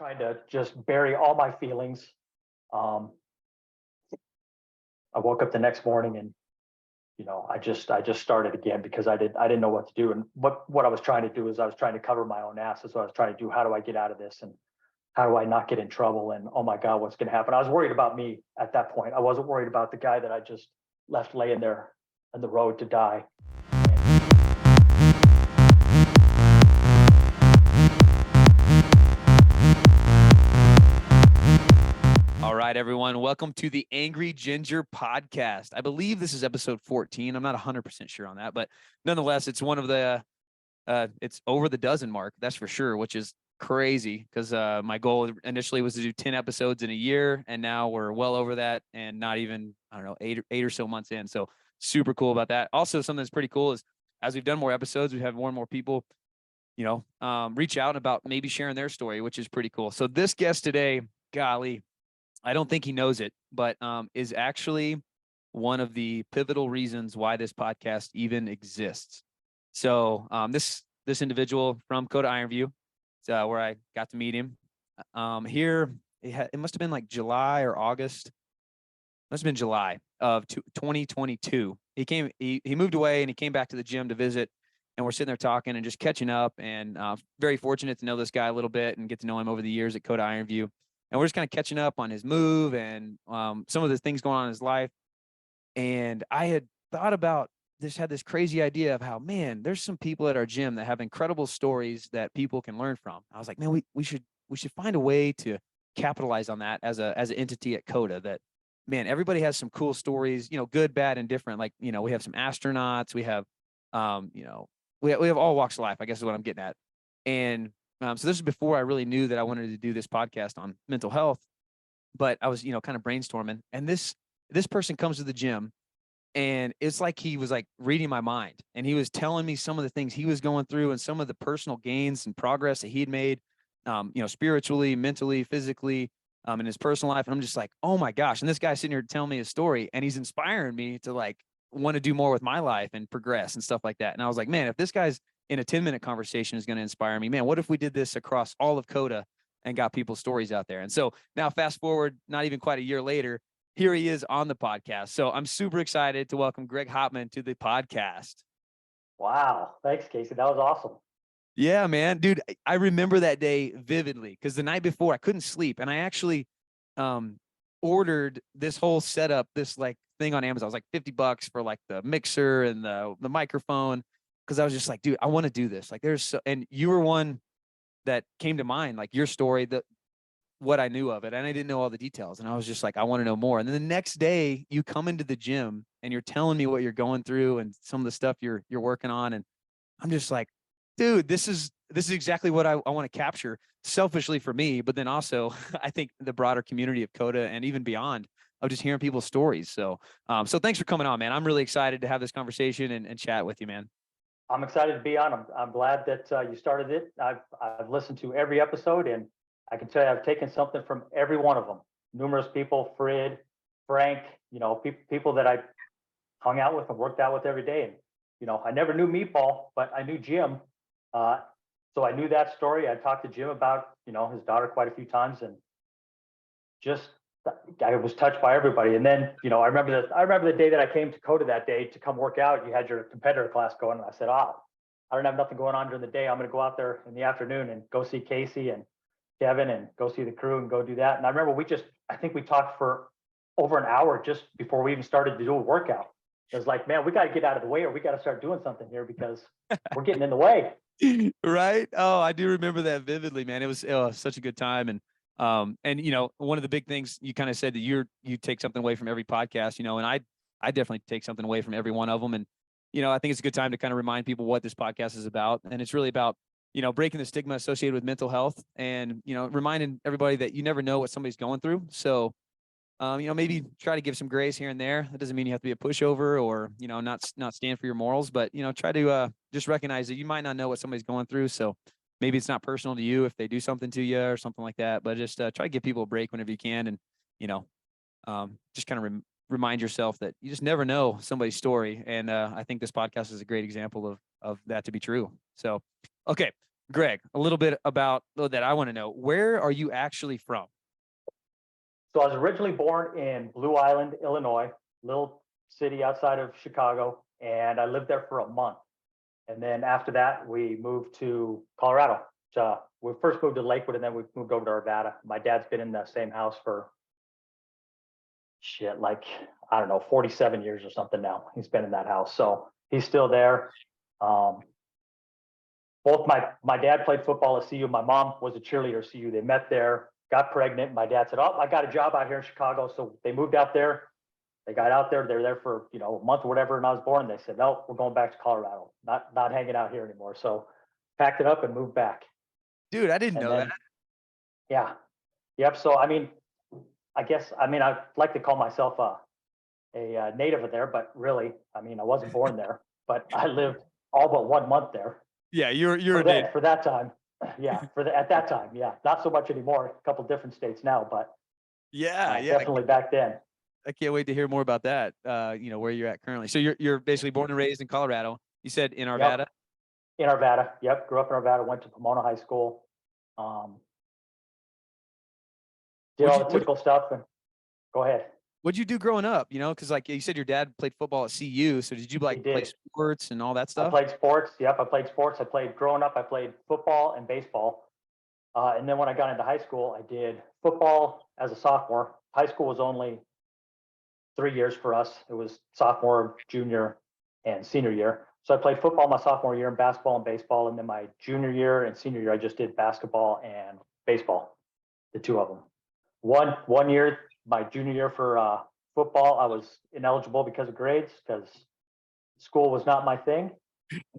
trying to just bury all my feelings. Um, I woke up the next morning and I just started again because I didn't know what to do. And what I was trying to do is I was trying to cover my own ass. That's what I was trying to do. How do I get out of this? And how do I not get in trouble? And oh my God, what's going to happen? I was worried about me at that point. I wasn't worried about the guy that I just left laying there on the road to die. All right, everyone. Welcome to the Angry Ginger podcast. I believe this is episode 14. I'm not 100% sure on that, but nonetheless, it's one of the, it's over the dozen mark. That's for sure, which is crazy because my goal initially was to do 10 episodes in a year. And now we're well over that and not even, I don't know, eight or so months in. So super cool about that. Also, something that's pretty cool is as we've done more episodes, we have more and more people, reach out about maybe sharing their story, which is pretty cool. So this guest today, golly, I don't think he knows it, but is actually one of the pivotal reasons why this podcast even exists. So this individual from Coda Ironview, where I got to meet him. Here, it must have been like July or August. Must have been July of 2022. He moved away and he came back to the gym to visit. And we're sitting there talking and just catching up. And very fortunate to know this guy a little bit and get to know him over the years at Coda Ironview. And we're just kind of catching up on his move and some of the things going on in his life. And I had thought about this, had this crazy idea of how, man, there's some people at our gym that have incredible stories that people can learn from. I was like, man, we should find a way to capitalize on that as an entity at Coda. That, man, everybody has some cool stories, good, bad, and different. Like, we have some astronauts, we have, we have all walks of life, I guess is what I'm getting at. And so this is before I really knew that I wanted to do this podcast on mental health, but I was, kind of brainstorming, and this person comes to the gym and it's like he was like reading my mind, and he was telling me some of the things he was going through and some of the personal gains and progress that he'd made, spiritually, mentally, physically, in his personal life. And I'm just like, oh my gosh. And this guy's sitting here telling me his story, and he's inspiring me to like want to do more with my life and progress and stuff like that. And I was like, man, if this guy's in a 10-minute conversation is going to inspire me, man, what if we did this across all of Coda and got people's stories out there? And so now fast forward, not even quite a year later, here he is on the podcast. So I'm super excited to welcome Greg Hauptmann to the podcast. Wow. Thanks, Casey. That was awesome. Yeah, man, dude, I remember that day vividly because the night before I couldn't sleep, and I actually ordered this whole setup, this like thing on Amazon. It was like $50 for like the mixer and the microphone. Cause I was just like, dude, I want to do this. Like and you were one that came to mind, like your story, what I knew of it. And I didn't know all the details. And I was just like, I want to know more. And then the next day you come into the gym and you're telling me what you're going through and some of the stuff you're working on. And I'm just like, dude, this is exactly what I want to capture, selfishly for me, but then also I think the broader community of Coda and even beyond, of just hearing people's stories. So thanks for coming on, man. I'm really excited to have this conversation and chat with you, man. I'm excited to be on. I'm glad that you started it. I've listened to every episode, and I can tell you I've taken something from every one of them. Numerous people, Fred, Frank, people that I hung out with and worked out with every day. And I never knew Meatball, but I knew Jim. So I knew that story. I talked to Jim about his daughter quite a few times, and just I was touched by everybody. And then, I remember the day that I came to Coda that day to come work out. You had your competitor class going, and I said, I don't have nothing going on during the day. I'm going to go out there in the afternoon and go see Casey and Kevin and go see the crew and go do that. And I remember I think we talked for over an hour just before we even started to do a workout. It was like, man, we got to get out of the way, or we got to start doing something here because we're getting in the way. Right. Oh, I do remember that vividly, man. It was such a good time. And one of the big things you kind of said that you take something away from every podcast, and I definitely take something away from every one of them. And, I think it's a good time to kind of remind people what this podcast is about. And it's really about, breaking the stigma associated with mental health and, reminding everybody that you never know what somebody's going through. So, maybe try to give some grace here and there. That doesn't mean you have to be a pushover or, not stand for your morals, but, try to just recognize that you might not know what somebody's going through. So maybe it's not personal to you if they do something to you or something like that, but just try to give people a break whenever you can. And, just kind of remind yourself that you just never know somebody's story. And I think this podcast is a great example of that to be true. So, okay, Greg, a little bit about that I want to know. Where are you actually from? So I was originally born in Blue Island, Illinois, little city outside of Chicago, and I lived there for a month. And then after that, we moved to Colorado. So we first moved to Lakewood, and then we moved over to Arvada. My dad's been in the same house for like I don't know, 47 years or something now. He's been in that house, so he's still there. Um, both my dad played football at CU. My mom was a cheerleader at CU. They met there, got pregnant. My dad said, "Oh, I got a job out here in Chicago." So they moved out there. They got out there. They were there for a month or whatever, and I was born. They said, "No, we're going back to Colorado. Not hanging out here anymore." So packed it up and moved back. Dude, I didn't And know then, that. yeah, yep. So I mean, I guess I like to call myself a native of there, but really, I mean, I wasn't born there, but I lived all but 1 month there. Yeah, you're a native. For that time. Yeah, at that time, yeah, not so much anymore. A couple different states now, but Yeah, definitely back then. I can't wait to hear more about that. Where you're at currently. So you're basically born and raised in Colorado. You said in Arvada? Yep, in Arvada. Yep, grew up in Arvada. Went to Pomona High School. Um, did all the typical stuff. And go ahead. What'd you do growing up? Because like you said, your dad played football at CU. So did you play sports and all that I stuff? played sports. Yep, I played sports. Growing up, I played football and baseball. And then when I got into high school, I did football as a sophomore. High school was only 3 years for us. It was sophomore, junior, and senior year. So I played football my sophomore year and basketball and baseball. And then my junior year and senior year, I just did basketball and baseball, the two of them. One year, my junior year for football, I was ineligible because of grades because school was not my thing.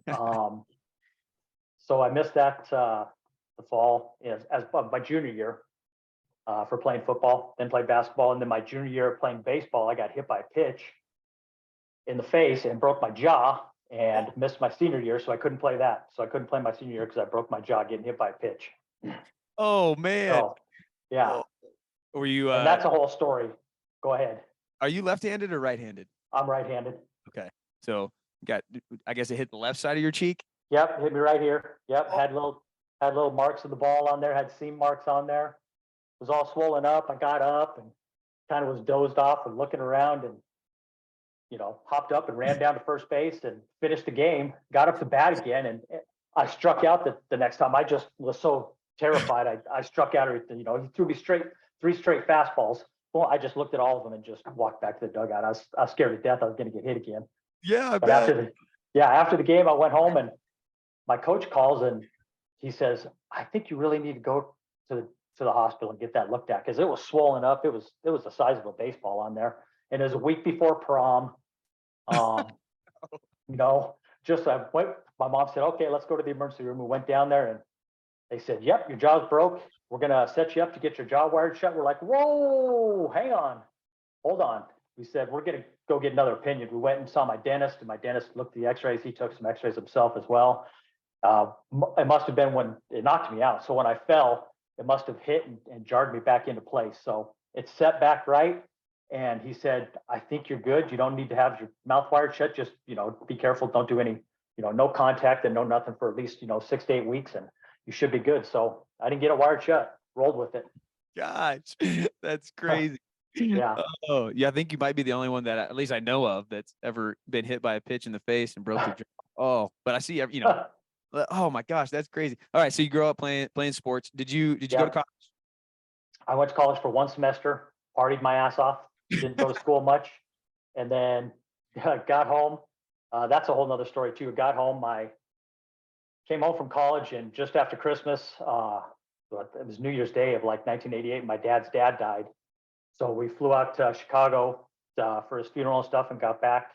So I missed that the fall as my junior year for playing football, then played basketball. And then my junior year playing baseball, I got hit by a pitch in the face and broke my jaw and missed my senior year. So I couldn't play that. So I couldn't play my senior year because I broke my jaw getting hit by a pitch. Oh, man. So, yeah. Were you? And that's a whole story. Go ahead. Are you left-handed or right-handed? I'm right-handed. Okay. So I guess it hit the left side of your cheek? Yep, hit me right here. Yep, had little marks of the ball on there, had seam marks on there. Was all swollen up. I got up and kind of was dozed off and looking around and, hopped up and ran down to first base and finished the game, got up to bat again. And I struck out the next time. I just was so terrified. I struck out everything, he threw me three straight fastballs. Well, I just looked at all of them and just walked back to the dugout. I was scared to death I was going to get hit again. Yeah, I But bet. after the game, I went home and my coach calls and he says, "I think you really need to go to the hospital and get that looked at because it was swollen up. It was the size of a baseball on there, and it was a week before prom. Just I went. My mom said, "Okay, let's go to the emergency room." We went down there and they said, "Yep, your jaw's broke. We're gonna set you up to get your jaw wired shut." We're like, "Whoa, hang on, hold on." We said, "We're gonna go get another opinion." We went and saw my dentist, and my dentist looked at the X-rays. He took some X-rays himself as well. It must have been when it knocked me out. So when I fell, it must have hit and jarred me back into place. So it's set back right. And he said, "I think you're good. You don't need to have your mouth wired shut. Just, be careful. Don't do any, no contact and no nothing for at least, 6 to 8 weeks. And you should be good." So I didn't get it wired shut, rolled with it. Gosh, that's crazy. Yeah. Oh, yeah. I think you might be the only one that at least I know of that's ever been hit by a pitch in the face and broke their jaw. Oh, but I see, oh my gosh, that's crazy. All right. So you grow up playing sports. Did you go to college? I went to college for 1 semester, partied my ass off, didn't go to school much. And then got home. That's a whole nother story too. Got home. I came home from college and just after Christmas, it was New Year's Day of like 1988. My dad's dad died. So we flew out to Chicago for his funeral and stuff and got back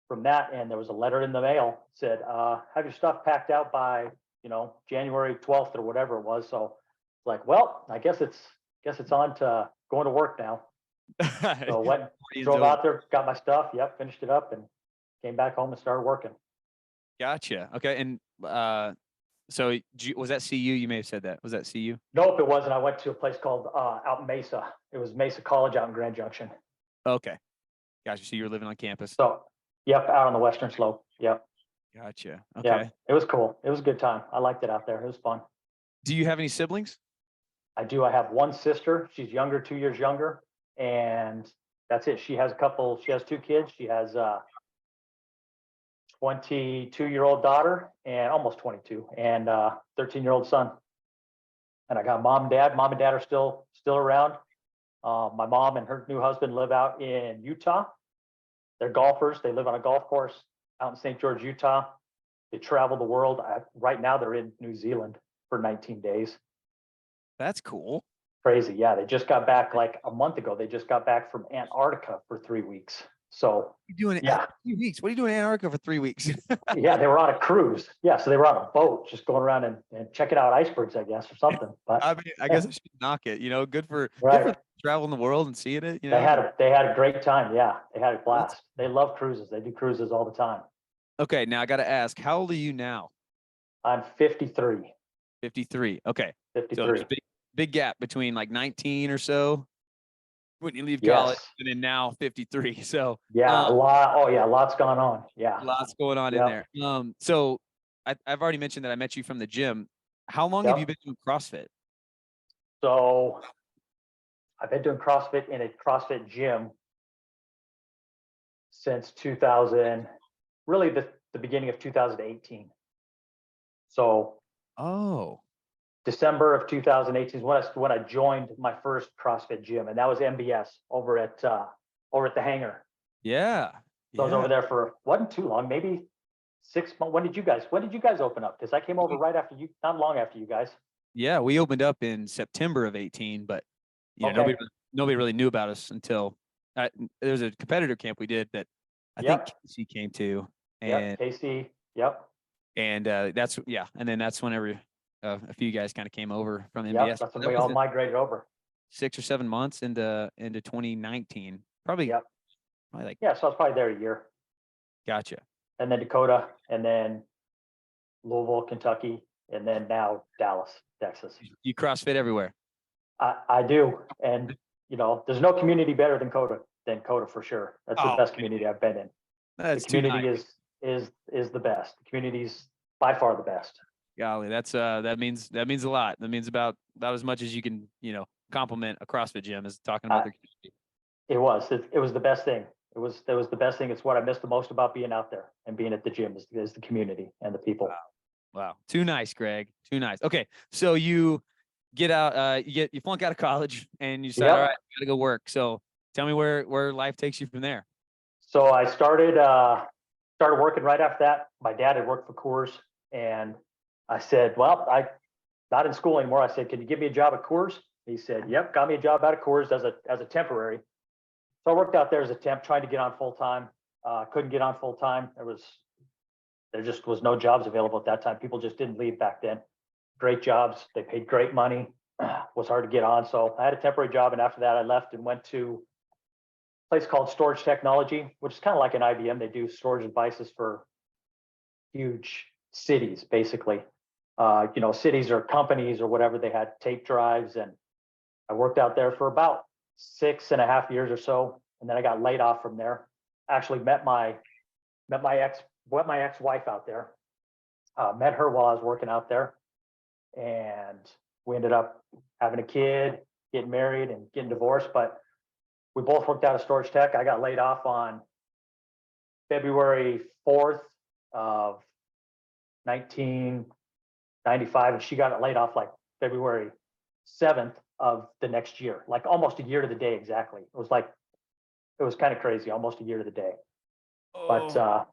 from that. And there was a letter in the mail said, "Have your stuff packed out by, January 12th or whatever it was." So it's like, well, I guess it's on to going to work now. So drove out there, got my stuff. Yep. Finished it up and came back home and started working. Gotcha. Okay. And so was that CU? You may have said that. Was that CU? Nope, it wasn't. I went to a place called out in Mesa. It was Mesa College out in Grand Junction. Okay. Gotcha. So you were living on campus. So, yep, out on the Western Slope. Yep. Gotcha. Yeah, Okay. it was cool. It was a good time. I liked it out there. It was fun. Do you have any siblings? I do. I have one sister. She's younger, 2 years younger, and that's it. She has a couple. She has two kids. She has a 22-year-old daughter and almost 22, and 13-year-old son. And I got mom and dad. Mom and dad are still around. My mom and her new husband live out in Utah. They're golfers. They live on a golf course out in St. George, Utah. They travel the world. Right now, they're in New Zealand for 19 days. That's cool. Crazy. Yeah, they just got back like a month ago. They just got back from Antarctica for 3 weeks. So, You doing it yeah, 3 weeks? What are you doing in Antarctica for 3 weeks? yeah, they were on a cruise. Yeah, so they were on a boat, just going around and checking out icebergs, I guess, or something. But I mean, I yeah, guess I should knock it. Good for right. traveling the world and seeing it. They had a great time. Yeah, they had a blast. They love cruises. They do cruises all the time. Okay, now I got to ask, how old are you now? I'm 53. 53. Okay, so there's 53. a big gap between like 19 or so when you leave college, Yes. and then now 53. So, Yeah, a lot. Oh yeah, lots gone on. Yeah. lots going on in Yep. there. So I've already mentioned that I met you from the gym. How long have you Yep. been doing CrossFit? So I've been doing CrossFit in a CrossFit gym since 2000, really the beginning of 2018. So Oh, December of 2018 is when I joined my first CrossFit gym, and that was MBS over at the hangar. yeah, So I was yeah, over there for wasn't too long, maybe 6 months. When did you guys open up? Because I came over right after you, not long after you guys. yeah. We opened up in September of 18, but Okay. nobody really knew about us until there was a competitor camp we did that I think Yep. Casey came to, Yep. and Casey. Yep. that's yeah, and then that's whenever a few guys kind of came over from Yep. MBS. That's when That we all was migrated over. 6 or 7 months into 2019, probably Yep. like Yeah. So I was probably there a year, gotcha. and then Dakota, and then Louisville, Kentucky, and then now Dallas, Texas. You CrossFit everywhere. I do, and there's no community better than Coda for sure. That's the Oh, best community I've been in. The that's too nice. community is the best. The community's by far the best. Golly, that means a lot. That means about as much as you can, compliment a CrossFit gym is talking about Uh, their community. it was the best thing. It was the best thing. It's what I miss the most about being out there and being at the gym is the community and the people. Wow. Too nice, Greg. Too nice. Okay. So you get out, you flunk out of college and you decide, all right, Yep. I gotta go work. So tell me where life takes you from there. So I started working right after that. My dad had worked for Coors, and I said, "Well, I not in school anymore." I said, "Can you give me a job at Coors?" He said, "Yep, got me a job out of Coors as a temporary." So I worked out there as a temp, trying to get on full time. Couldn't get on full time. There just was no jobs available at that time. People just didn't leave back then. Great jobs. They paid great money. Was hard to get on. So I had a temporary job, and after that, I left and went to a place called Storage Technology, which is kind of like an IBM. They do storage devices for huge cities, basically. Cities or companies or whatever. They had tape drives, and I worked out there for about 6.5 years or so, and then I got laid off from there. Actually, met my ex-wife out there. Met her while I was working out there, and we ended up having a kid, getting married, and getting divorced. But we both worked out of Storage Tech. I got laid off on February 4th of 1995, and she got laid off like February 7th of the next year, like almost a year to the day exactly. It was kind of crazy, almost a year to the day. But Oh,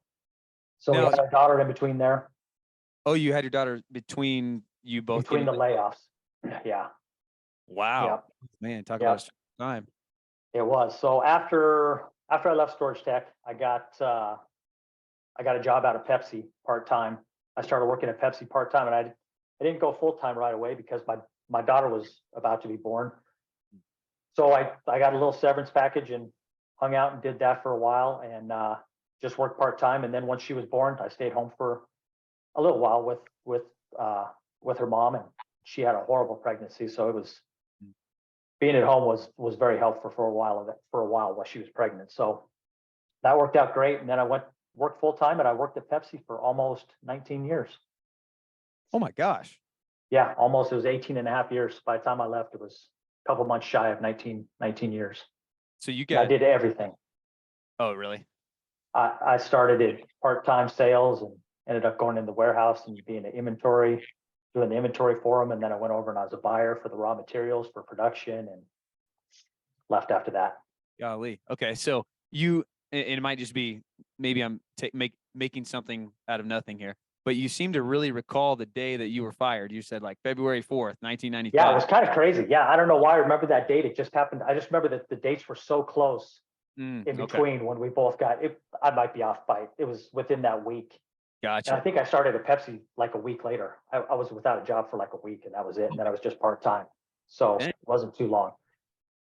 so we now, had our daughter in between there, oh, you had your daughter between you both between getting the layoffs. Yeah, wow, yeah, man, talk yeah. about a stressful time. It was. So after I left Storage Tech, I got a job out of Pepsi part time. I started working at Pepsi part time, and I didn't go full time right away because my daughter was about to be born. So I got a little severance package and hung out and did that for a while, and just worked part time. And then once she was born, I stayed home for a little while with her mom, and she had a horrible pregnancy. So it was being at home was very helpful for a while while she was pregnant. So that worked out great. And then I worked full time, and I worked at Pepsi for almost 19 years. Oh my gosh. Yeah, almost. It was 18 and a half years. By the time I left, it was a couple months shy of 19 years. So you And I got, did everything. oh, really? I started at part-time sales and ended up going in the warehouse and being an inventory, doing the inventory for them. And then I went over and I was a buyer for the raw materials for production and left after that. Golly. Okay. So you, and it might just be, maybe I'm making something out of nothing here, but you seem to really recall the day that you were fired. You said like February 4th, Yeah, it 1995. was kind of crazy. Yeah, I don't know why I remember that date. It just happened. I just remember that the dates were so close in Okay. between when we both got it. I might be off by, it was within that week. And I Gotcha. think I started at Pepsi like a week later. I was without a job for like a week and that was it. And then I was just part-time. So Dang. it wasn't too long.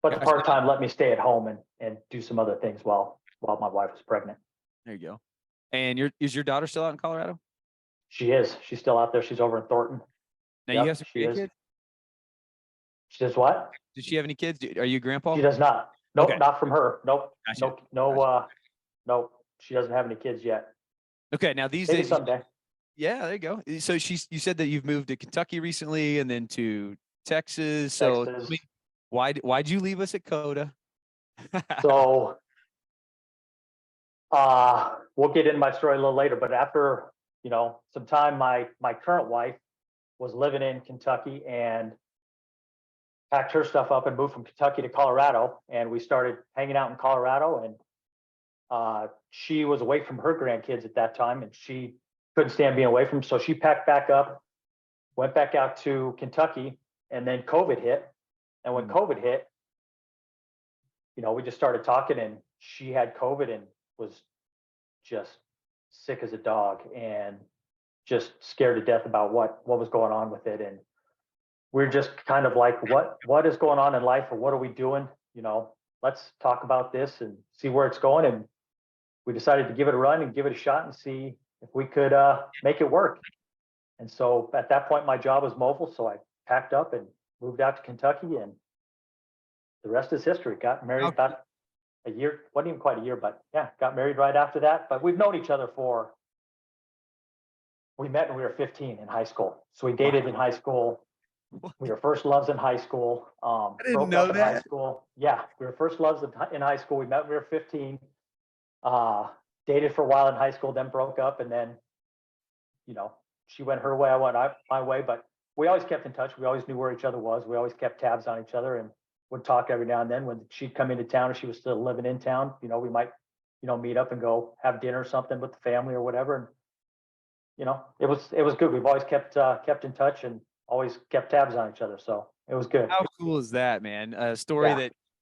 But the Gotcha. part-time let me stay at home and do some other things while my wife was pregnant. There you go. And is your daughter still out in Colorado? She is. She's still out there. She's over in Thornton. Now you have Yep, some she is. kids? She does what? Did she have any kids? Are you a grandpa? She does not. Nope, Okay. not from her. Nope. Gotcha. Nope. No, nope. She doesn't have any kids yet. Okay. Now these Maybe days, someday. yeah, there you go. So you said that you've moved to Kentucky recently and then to Texas. So Texas. I mean, why'd you leave us at Coda? So we'll get into my story a little later, but after, some time, my current wife was living in Kentucky and packed her stuff up and moved from Kentucky to Colorado. And we started hanging out in Colorado. And she was away from her grandkids at that time, and she couldn't stand being away from them. So she packed back up, went back out to Kentucky, and then COVID hit. And when COVID hit, we just started talking, and she had COVID and was just sick as a dog and just scared to death about what was going on with it. And we're just kind of like, what is going on in life, or what are we doing? Let's talk about this and see where it's going. And we decided to give it a run and give it a shot and see if we could make it work. And so at that point, my job was mobile, so I packed up and moved out to Kentucky, and the rest is history. Got married about a year, wasn't even quite a year, but yeah, got married right after that. But we've known each other we met when we were 15 in high school. So we dated in high school. We were first loves in high school. I didn't Broke know up in high that. school. Yeah, we were first loves in high school. We met when we were 15. Dated for a while in high school, then broke up, and then, she went her way, I went my way. But we always kept in touch. We always knew where each other was. We always kept tabs on each other and would talk every now and then. When she'd come into town, or she was still living in town, we might, meet up and go have dinner or something with the family or whatever. And it was good. We've always kept in touch and always kept tabs on each other. So it was good. How cool is that, man? A story Yeah.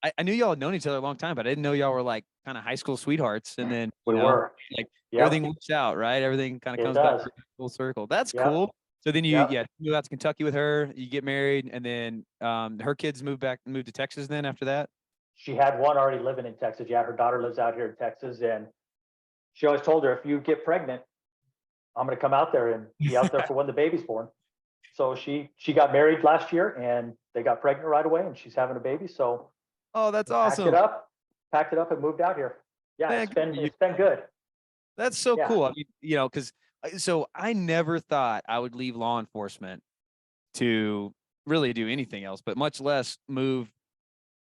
that I knew y'all had known each other a long time, but I didn't know y'all were like kind of high school sweethearts. And then, We were. like Yep. everything works out, right? Everything kind of It comes back does. full circle. That's Yep. cool. So then Yep. you move out to Kentucky with her, you get married, and then her kids moved to Texas then after that? She had one already living in Texas. Yeah, her daughter lives out here in Texas, and she always told her, if you get pregnant, I'm going to come out there and be out there for when the baby's born. So she got married last year, and they got pregnant right away, and she's having a baby. So Oh, that's packed awesome. it up and moved out here. Yeah, Man, it's been good. That's so Yeah. cool. I mean, because so I never thought I would leave law enforcement to really do anything else, but much less move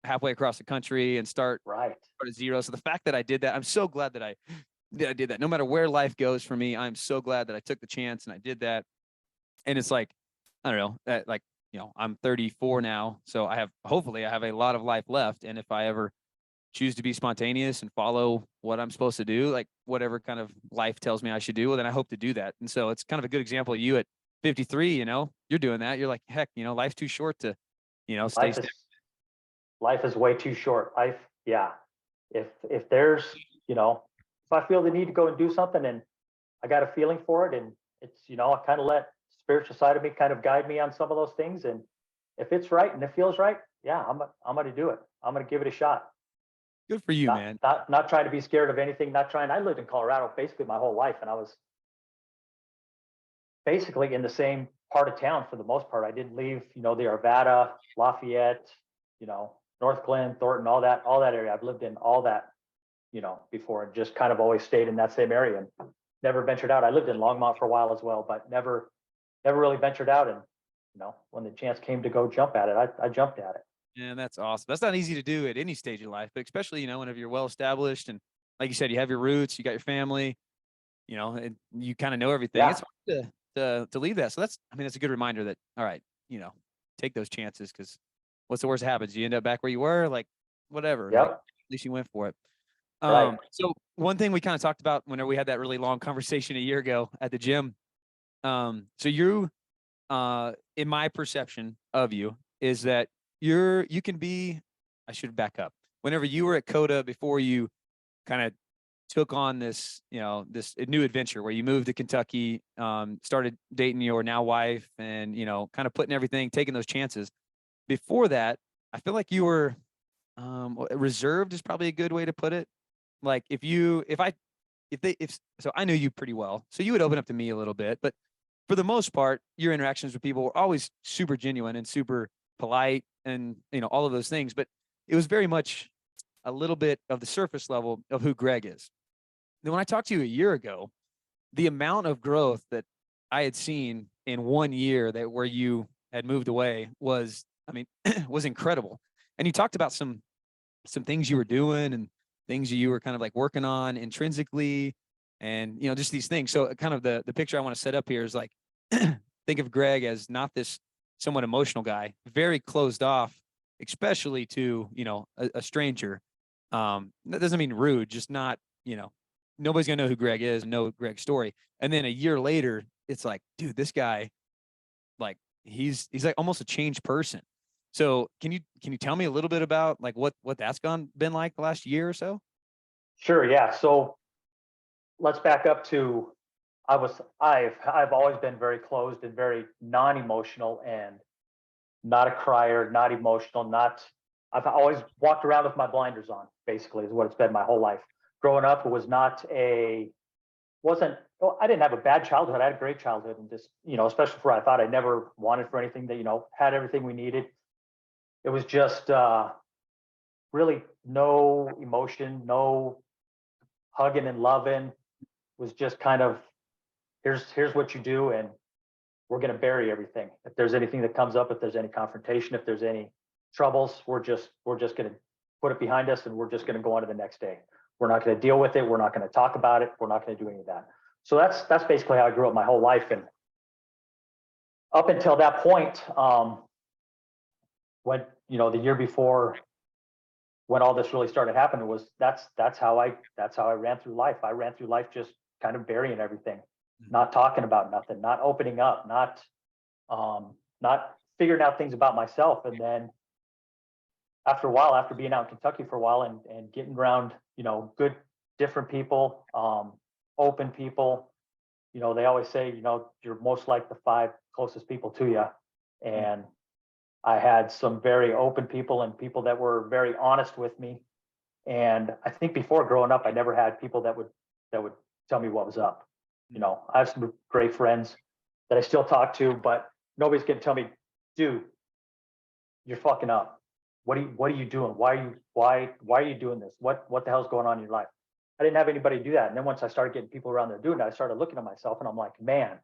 halfway across the country and start Right. at zero. So the fact that I did that, I'm so glad that I did that. No matter where life goes for me, I'm so glad that I took the chance and I did that. And it's like, I don't know, like, I'm 34 now, so hopefully I have a lot of life left. And if I ever choose to be spontaneous and follow what I'm supposed to do, like whatever kind of life tells me I should do, well, then I hope to do that. And so it's kind of a good example of you at 53, you're doing that. You're like, heck, life's too short to, stay. Life is way too short. Yeah. If there's, if I feel the need to go and do something and I got a feeling for it, and it's, I kind of let spiritual side of me kind of guide me on some of those things. And if it's right and it feels right, yeah, I'm going to do it. I'm going to give it a shot. Good for you, man. Not trying to be scared of anything. I lived in Colorado basically my whole life, and I was basically in the same part of town for the most part. I didn't leave, the Arvada, Lafayette, North Glen, Thornton, all that area. I've lived in all that before, and just kind of always stayed in that same area and never ventured out. I lived in Longmont for a while as well, but never really ventured out. And, when the chance came to go jump at it, I jumped at it. Yeah, that's awesome. That's not easy to do at any stage of life, but especially, whenever you're well established and like you said, you have your roots, you got your family, and you kind of know everything. Yeah. It's hard to leave that. So that's a good reminder that, all right, take those chances, because what's the worst that happens? You end up back where you were, like whatever. Like, Yep. at least you went for it. Right. So one thing we kind of talked about whenever we had that really long conversation a year ago at the gym. So you, in my perception of you, is that you can be, I should back up. Whenever you were at Coda, before you kind of took on this, this new adventure where you moved to Kentucky, started dating your now wife, and, kind of putting everything, taking those chances. Before that, I feel like you were, reserved is probably a good way to put it. Like so I knew you pretty well, so you would open up to me a little bit, but for the most part, your interactions with people were always super genuine and super polite and, all of those things, but it was very much a little bit of the surface level of who Greg is. Then when I talked to you a year ago, the amount of growth that I had seen in 1 year where you had moved away was, was incredible. And you talked about some things you were doing and things you were kind of like working on intrinsically, and, just these things. So kind of the picture I want to set up here is like, think of Greg as not this somewhat emotional guy, very closed off, especially to, a stranger. That doesn't mean rude, just not, nobody's gonna know who Greg is, know Greg's story. And then a year later, it's like, dude, this guy, like, he's like almost a changed person. So can you tell me a little bit about like what that's been like the last year or so? Sure. Yeah. So let's back up to I've always been very closed and very non-emotional, and not a crier, not emotional, not I've always walked around with my blinders on, basically, is what it's been my whole life. Growing up, it was not a wasn't well, I didn't have a bad childhood. I had a great childhood, and just, especially for I thought I never wanted for anything, that, had everything we needed. It was just really no emotion, no hugging and loving. It was just kind of, here's what you do, and we're going to bury everything. If there's anything that comes up, if there's any confrontation, if there's any troubles, we're just going to put it behind us, and we're just going to go on to the next day. We're not going to deal with it. We're not going to talk about it. We're not going to do any of that. So that's basically how I grew up my whole life. And up until that point, when, the year before, when all this really started happening, was that's how I ran through life. I ran through life just kind of burying everything, not talking about nothing, not opening up, not figuring out things about myself. And then after a while, after being out in Kentucky for a while, and getting around, good, different people, open people, they always say, you're most like the 5 closest people to you. And I had some very open people, and people that were very honest with me. And I think before, growing up, I never had people that would tell me what was up. I have some great friends that I still talk to, but nobody's gonna tell me, dude, you're fucking up. What are you doing? Why are you doing this? What the hell's going on in your life? I didn't have anybody do that. And then once I started getting people around there doing it, I started looking at myself, and I'm like, man,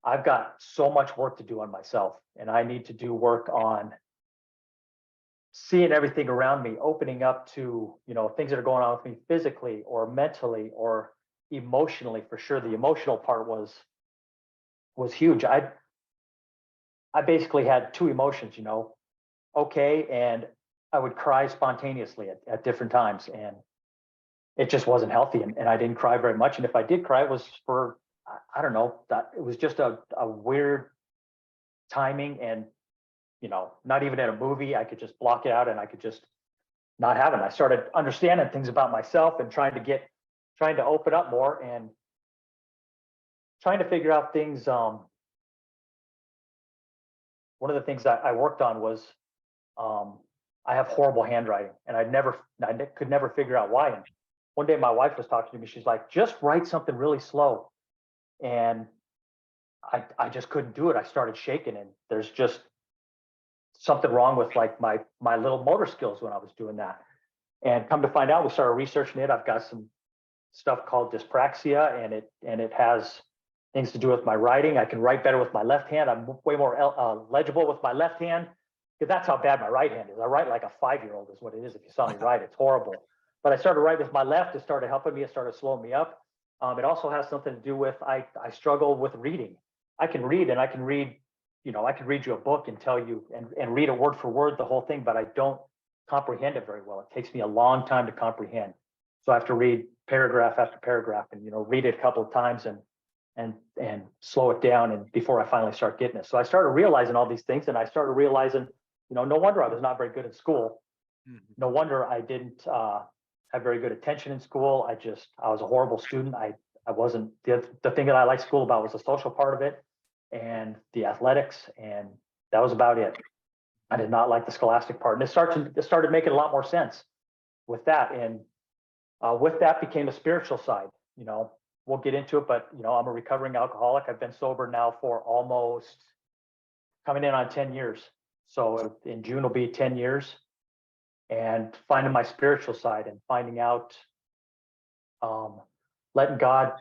I've got so much work to do on myself, and I need to do work on seeing everything around me, opening up to, things that are going on with me physically or mentally or emotionally. For sure, the emotional part was huge. I basically had 2 emotions, okay, and I would cry spontaneously at different times, and it just wasn't healthy. And I didn't cry very much. And if I did cry, it was for, I don't know, that it was just a weird timing. And, not even in a movie, I could just block it out, and I could just not have it. I started understanding things about myself, and trying to open up more, and trying to figure out things. One of the things that I worked on was, I have horrible handwriting, and I could never figure out why. And one day my wife was talking to me. She's like, just write something really slow. And I just couldn't do it. I started shaking, and there's just something wrong with like my little motor skills when I was doing that. And come to find out, we started researching it. I've got some stuff called dyspraxia, and it has things to do with my writing. I can write better with my left hand. I'm way more legible with my left hand, because that's how bad my right hand is. I write like a 5-year-old is what it is. If you saw me write, it's horrible. But I started writing with my left. It started helping me. It started slowing me up. It also has something to do with I struggle with reading. I can read, and I can read, I can read you a book and tell you and read it word for word, the whole thing, but I don't comprehend it very well. It takes me a long time to comprehend. So I have to read paragraph after paragraph and, read it a couple of times and slow it down, and before I finally start getting it. So I started realizing all these things, and I started realizing, no wonder I was not very good in school. No wonder I didn't have very good attention in school. I was a horrible student. I wasn't, the thing that I liked school about was the social part of it and the athletics, and that was about it. I did not like the scholastic part, and it started making a lot more sense with that. And with that became a spiritual side. We'll get into it, but I'm a recovering alcoholic. I've been sober now for almost coming in on 10 years. So in June will be 10 years, and finding my spiritual side and finding out, letting God,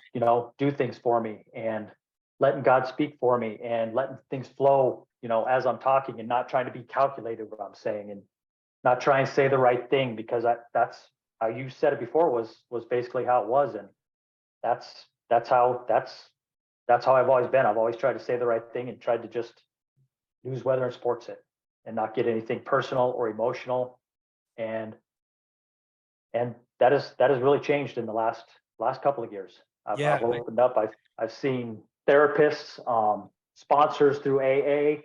do things for me, and letting God speak for me, and letting things flow, as I'm talking, and not trying to be calculated what I'm saying, and not try and say the right thing, because that's how you said it before was basically how it was. And that's how I've always been. I've always tried to say the right thing and tried to just news, weather, and sports it, and not get anything personal or emotional. And that has really changed in the last couple of years. I've opened up. I've seen therapists, sponsors through AA.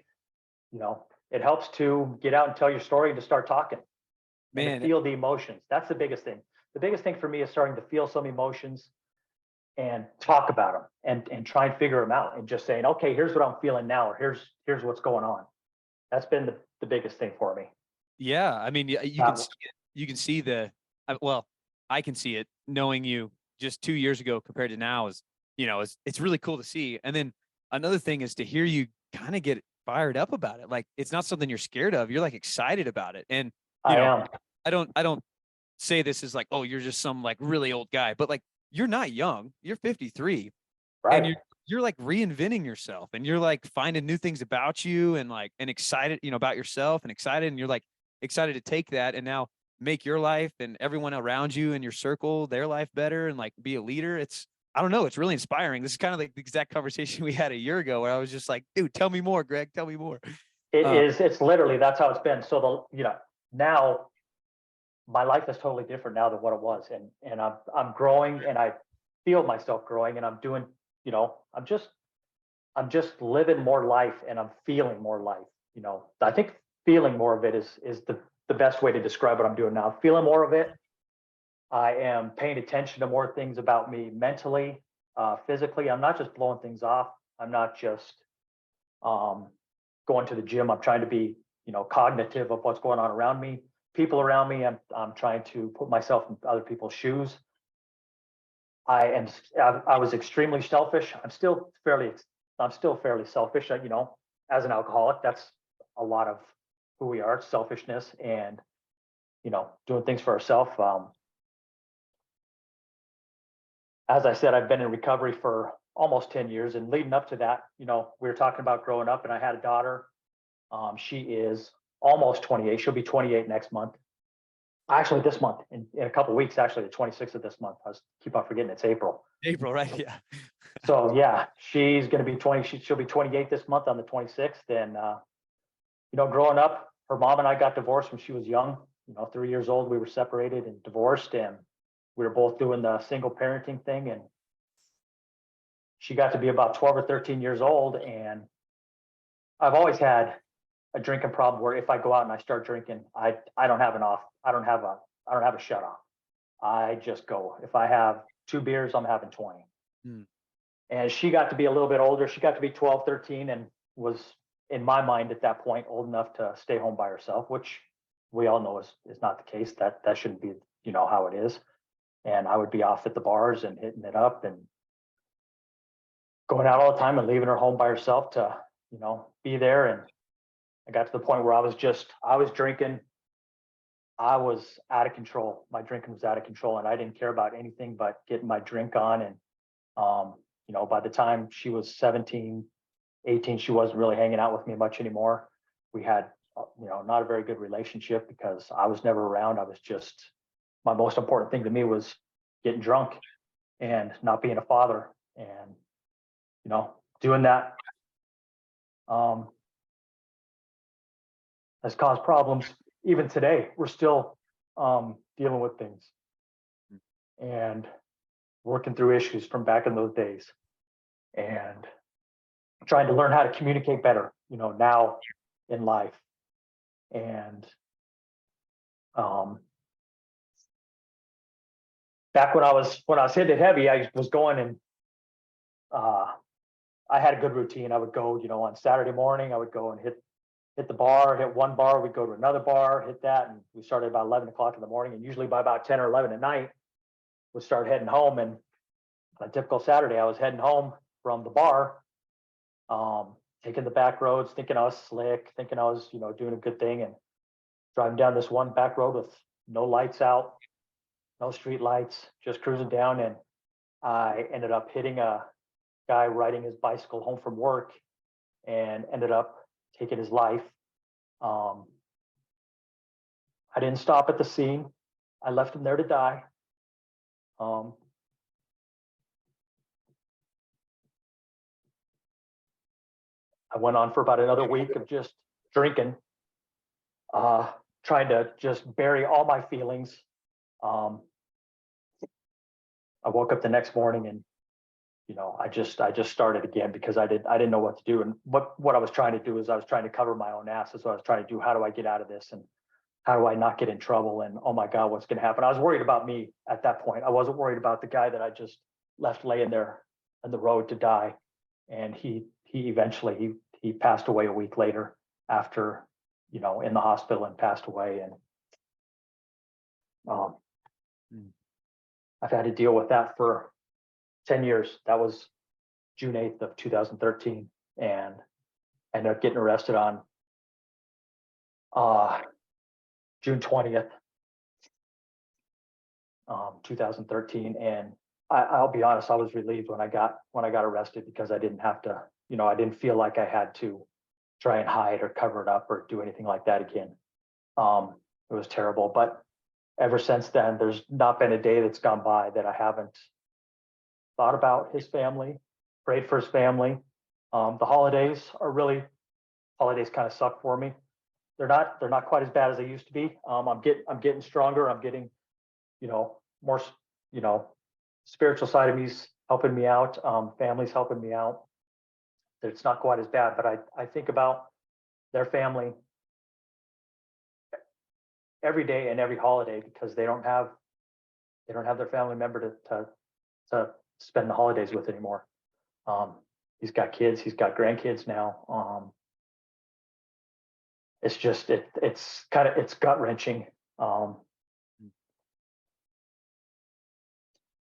It helps to get out and tell your story and to start talking, and to feel the emotions. That's the biggest thing. The biggest thing for me is starting to feel some emotions and talk about them, and try and figure them out, and just saying, okay, here's what I'm feeling now, or here's what's going on. That's been the biggest thing for me. Yeah, I mean, you can see it. You can see I can see it knowing you just 2 years ago compared to now is, it's really cool to see. And then another thing is to hear you kind of get fired up about it. Like, it's not something you're scared of. You're like excited about it. And I am. I don't say this as like, oh, you're just some like really old guy, but like, you're not young. You're 53, Right. and you're like reinventing yourself, and you're like finding new things about you, and excited, about yourself, and excited, and you're like excited to take that and now make your life and everyone around you in your circle, their life better, and like be a leader. I don't know, it's really inspiring. This is kind of like the exact conversation we had a year ago, where I was just like, dude, tell me more, Greg, tell me more. It's literally, that's how it's been. So now my life is totally different now than what it was. And I'm growing, and I feel myself growing, and I'm doing, I'm just living more life, and I'm feeling more life. I think feeling more of it is the best way to describe what I'm doing now. Feeling more of it. I am paying attention to more things about me mentally, physically. I'm not just blowing things off. I'm not just going to the gym. I'm trying to be, cognitive of what's going on around me, people around me. I'm trying to put myself in other people's shoes. I was extremely selfish. I'm still fairly selfish. As an alcoholic, that's a lot of who we are, selfishness, and, doing things for ourselves. As I said, I've been in recovery for almost 10 years, and leading up to that, we were talking about growing up, and I had a daughter. She is almost 28. She'll be 28 next month. Actually, this month, in a couple of weeks, actually, the 26th of this month. Keep on forgetting it's April. April, right? Yeah. So yeah, she's going to be 20. She'll be 28 this month on the 26th. And, growing up, her mom and I got divorced when she was young, 3 years old. We were separated and divorced, and we were both doing the single parenting thing. And she got to be about 12 or 13 years old. And I've always had a drinking problem where if I go out and I start drinking, I don't have an off. I don't have a shut off. I just go. If I have 2 beers, I'm having 20. And she got to be a little bit older. She got to be 12, 13, and was, in my mind at that point, old enough to stay home by herself, which we all know is not the case. That shouldn't be, how it is. And I would be off at the bars and hitting it up and going out all the time and leaving her home by herself to, be there. And I got to the point where I was drinking I was out of control. My drinking was out of control, and I didn't care about anything but getting my drink on. And by the time she was 17, 18, she wasn't really hanging out with me much anymore. We had, not a very good relationship because I was never around. I was just, my most important thing to me was getting drunk and not being a father. And, doing that um, has caused problems. Even today, we're still dealing with things and working through issues from back in those days and trying to learn how to communicate better, now in life. And um, back when I was hitting it heavy, I was going and uh, I had a good routine. I would go, on Saturday morning, I would go and hit the bar, hit one bar, we'd go to another bar, hit that, and we started about 11 o'clock in the morning, and usually by about 10 or 11 at night, we'd start heading home. And on a typical Saturday, I was heading home from the bar, taking the back roads, thinking I was slick, thinking I was, doing a good thing, and driving down this one back road with no lights out, no street lights, just cruising down. And I ended up hitting a guy riding his bicycle home from work and ended up taking his life. Um, I didn't stop at the scene. I left him there to die. Um, I went on for about another week of just drinking, trying to just bury all my feelings. Um, I woke up the next morning and I just started again because I didn't know what to do. And what I was trying to do is I was trying to cover my own ass. That's what I was trying to do. How do I get out of this? And how do I not get in trouble? And oh my God, what's going to happen? I was worried about me at that point. I wasn't worried about the guy that I just left laying there on the road to die. And he eventually he passed away a week later after, in the hospital and passed away. And um, I've had to deal with that for 10 years. That was June 8th of 2013, and ended up getting arrested on June 20th, 2013. And I'll be honest, I was relieved when I got arrested because I didn't have to, I didn't feel like I had to try and hide or cover it up or do anything like that again. It was terrible. But ever since then, there's not been a day that's gone by that I haven't thought about his family, prayed for his family. The holidays kind of suck for me. They're not quite as bad as they used to be. I'm getting stronger. I'm getting, more, spiritual side of me's helping me out. Family's helping me out. It's not quite as bad, but I think about their family every day and every holiday because they don't have their family member to spend the holidays with anymore. He's got kids, he's got grandkids now. It's just it's gut wrenching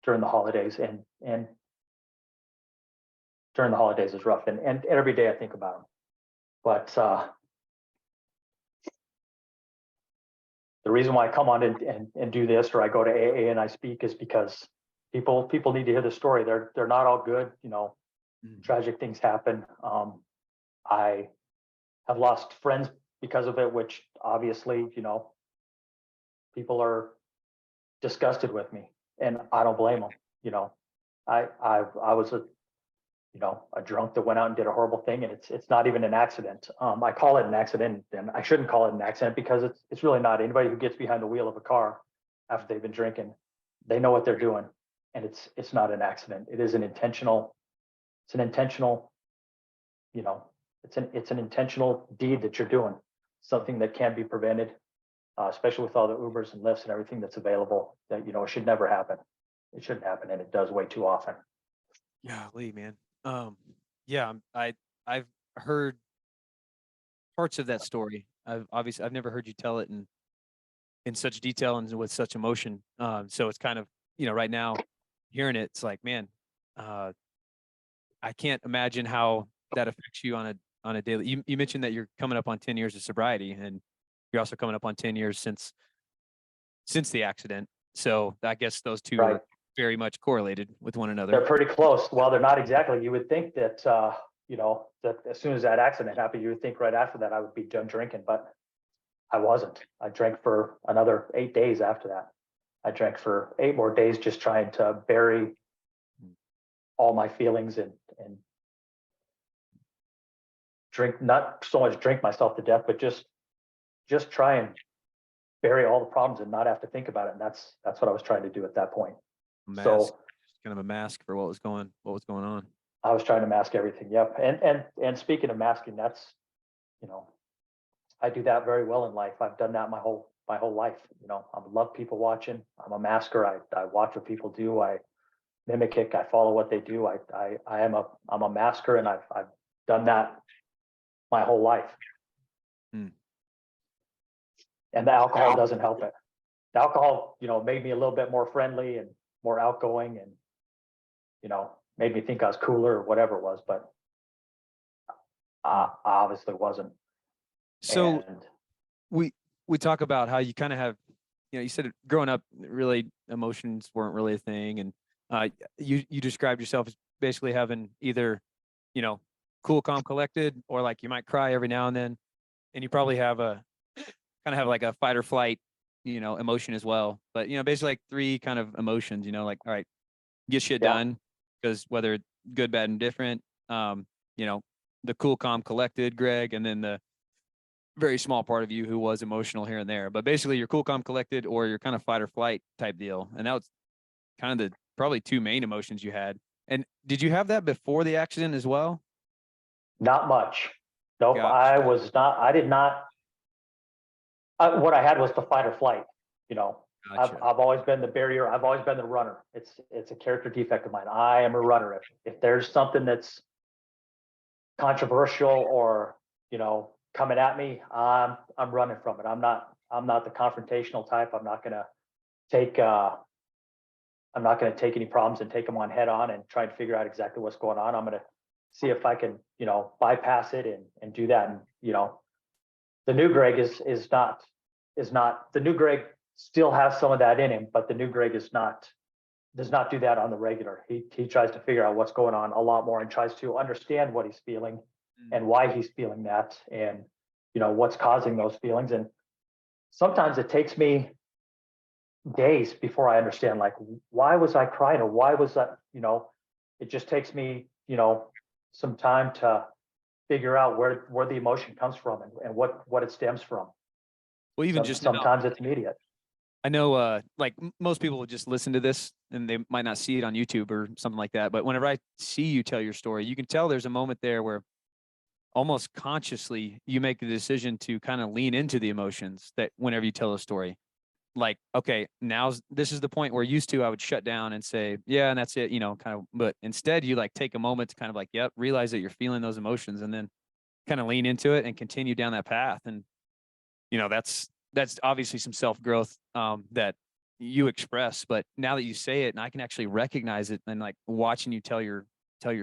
during the holidays, and during the holidays is rough, and every day I think about him. But the reason why I come on and do this, or I go to AA and I speak, is because people need to hear the story. They're not all good, tragic things happen. I have lost friends because of it, which obviously, people are disgusted with me, and I don't blame them. I was a drunk that went out and did a horrible thing, and it's not even an accident. I call it an accident, and I shouldn't call it an accident because it's really not. Anybody who gets behind the wheel of a car after they've been drinking, they know what they're doing, and it's not an accident. It is an intentional. It's an intentional. It's an intentional deed that you're doing. Something that can be prevented, especially with all the Ubers and Lyfts and everything that's available. That it should never happen. It shouldn't happen, and it does way too often. Yeah, Lee, man. Yeah, I've heard parts of that story. I've never heard you tell it in such detail and with such emotion. So it's kind of, right now hearing it, it's like, man, I can't imagine how that affects you on a daily. You mentioned that you're coming up on 10 years of sobriety, and you're also coming up on 10 years since since the accident. So I guess those two Right. are very much correlated with one They're another. pretty close. Well, they're not exactly. You would think that, that as soon as that accident happened, you would think right after that I would be done drinking, but I wasn't. I drank for another 8 days after that. I drank for 8 more days, just trying to bury all my feelings and drink, not so much drink myself to death, but just try and bury all the problems and not have to think about it. And that's what I was trying to do at that point. Mask, So kind of a mask for what was going on. I was trying to mask everything. Yep. And speaking of masking, that's, you know, I do that very well in life. I've done that my whole life. I love people watching. I'm a masker. I watch what people do. I mimic it. I follow what they do. I'm a masker, and I've done that my whole life. Hmm. And the alcohol doesn't help it. The alcohol, made me a little bit more friendly and more outgoing, and made me think I was cooler or whatever it was, but I obviously wasn't. So And we talk about how you kind of have, you said growing up, really emotions weren't really a thing, and you described yourself as basically having either, cool, calm, collected, or like you might cry every now and then, and you probably have like a fight or flight, emotion as well. But basically like three kind of emotions. Like, all right, get shit yeah, done, because whether good, bad, and different, the cool, calm, collected Greg, and then the very small part of you who was emotional here and there. But basically you're cool, calm, collected, or you're kind of fight or flight type deal. And that was kind of the probably two main emotions you had. And did you have that before the accident as well? not much. Nope. I Gotcha. was not. I did not. What I had was the fight or flight. You know, Gotcha. I've always been the barrier. I've always been the runner. It's a character defect of mine. I am a runner. If there's something that's controversial or coming at me, I'm running from it. I'm not the confrontational type. Take I'm not going to take any problems and take them on head on and try and figure out exactly what's going on. I'm going to see if I can bypass it and do that. And the new Greg is not the new Greg still has some of that in him, but the new Greg does not do that on the regular. He tries to figure out what's going on a lot more and tries to understand what he's feeling and why he's feeling that, and what's causing those feelings. And sometimes it takes me days before I understand, like, why was I crying, or why was that, it just takes me, some time to figure out where the emotion comes from and what it stems from. Well, even just now, Sometimes it's immediate. I know, like most people will just listen to this and they might not see it on YouTube or something like that. But whenever I see you tell your story, you can tell there's a moment there where almost consciously you make the decision to kind of lean into the emotions that whenever you tell a story. Like, okay, this is the point where used to I would shut down and say, yeah, and that's it, kind of. But instead, you like take a moment to kind of like, yep, realize that you're feeling those emotions, and then kind of lean into it and continue down that path. And that's obviously some self growth that you express. But now that you say it, and I can actually recognize it, and like watching you tell your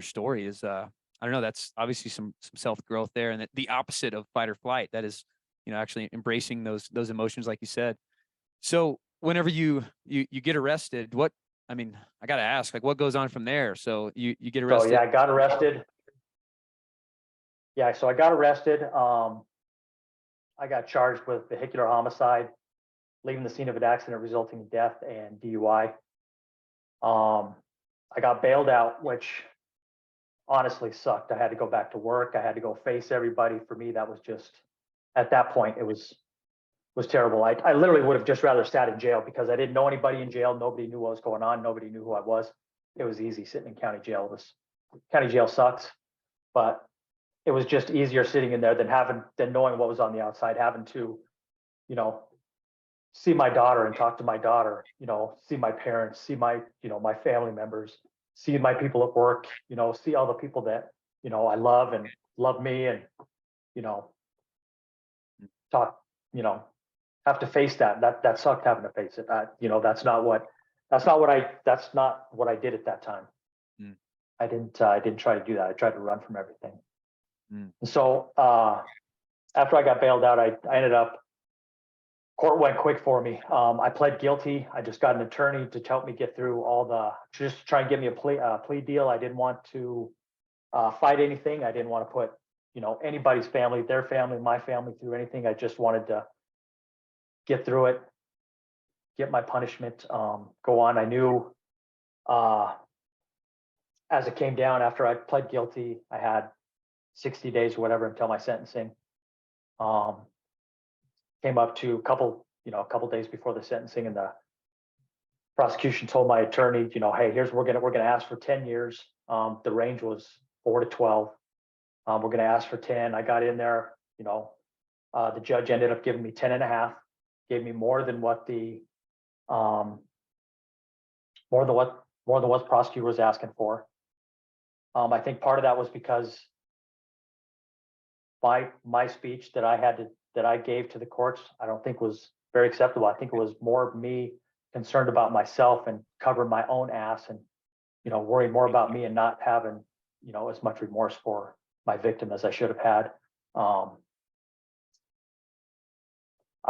story is, I don't know, that's obviously some self growth there, and the opposite of fight or flight. That is, actually embracing those emotions, like you said. So whenever you get arrested, I mean, I got to ask, like, what goes on from there? So you get So arrested. yeah, I got arrested. Yeah, so I got arrested. I got charged with vehicular homicide, leaving the scene of an accident resulting in death, and DUI. I got bailed out, which honestly sucked. I had to go back to work. I had to go face everybody. For me, that was just, at that point, it was terrible. I literally would have just rather sat in jail, because I didn't know anybody in jail. Nobody knew what was going on. Nobody knew who I was. It was easy sitting in county jail. County jail sucks, but it was just easier sitting in there than knowing what was on the outside, having to, you know, see my daughter and talk to my daughter, see my parents, see my family members, see my people at work, see all the people that, I love and love me, and, you know, talk, have to face that sucked, having to face it. That's not what I did at that time. Mm. I didn't try to do that. I tried to run from everything. Mm. So after I got bailed out, I ended up court went quick for me. I pled guilty. I just got an attorney to help me get through just try and get me a plea deal. I didn't want to fight anything. I didn't want to put, anybody's family, their family, my family through anything. I just wanted to get through it, get my punishment, go on. I knew as it came down after I pled guilty, I had 60 days or whatever until my sentencing. Came up to a couple days before the sentencing, and the prosecution told my attorney, hey, we're gonna ask for 10 years. The range was 4 to 12. We're gonna ask for 10. I got in there, the judge ended up giving me 10 and a half, gave me more than what the prosecutor was asking for. I think part of that was because my speech that I gave to the courts, I don't think was very acceptable. I think it was more of me concerned about myself and covering my own ass and, worrying more about me and not having, as much remorse for my victim as I should have had. I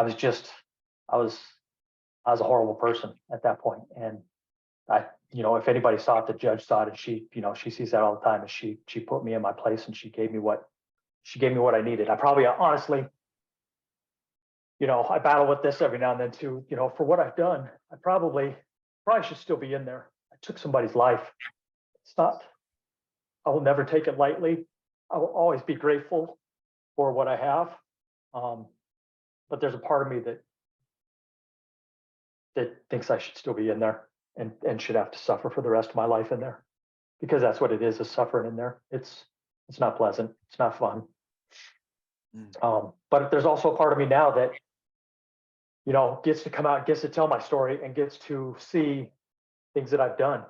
was a horrible person at that point. And if anybody saw it, the judge saw it, and she sees that all the time, and she put me in my place, and she gave me what I needed. I probably honestly, I battle with this every now and then too, for what I've done. I probably should still be in there. I took somebody's life. I will never take it lightly. I will always be grateful for what I have. But there's a part of me that thinks I should still be in there and should have to suffer for the rest of my life in there, because that's what it is suffering in there. It's not pleasant. It's not fun. But there's also a part of me now that, gets to come out, gets to tell my story, and gets to see things that I've done.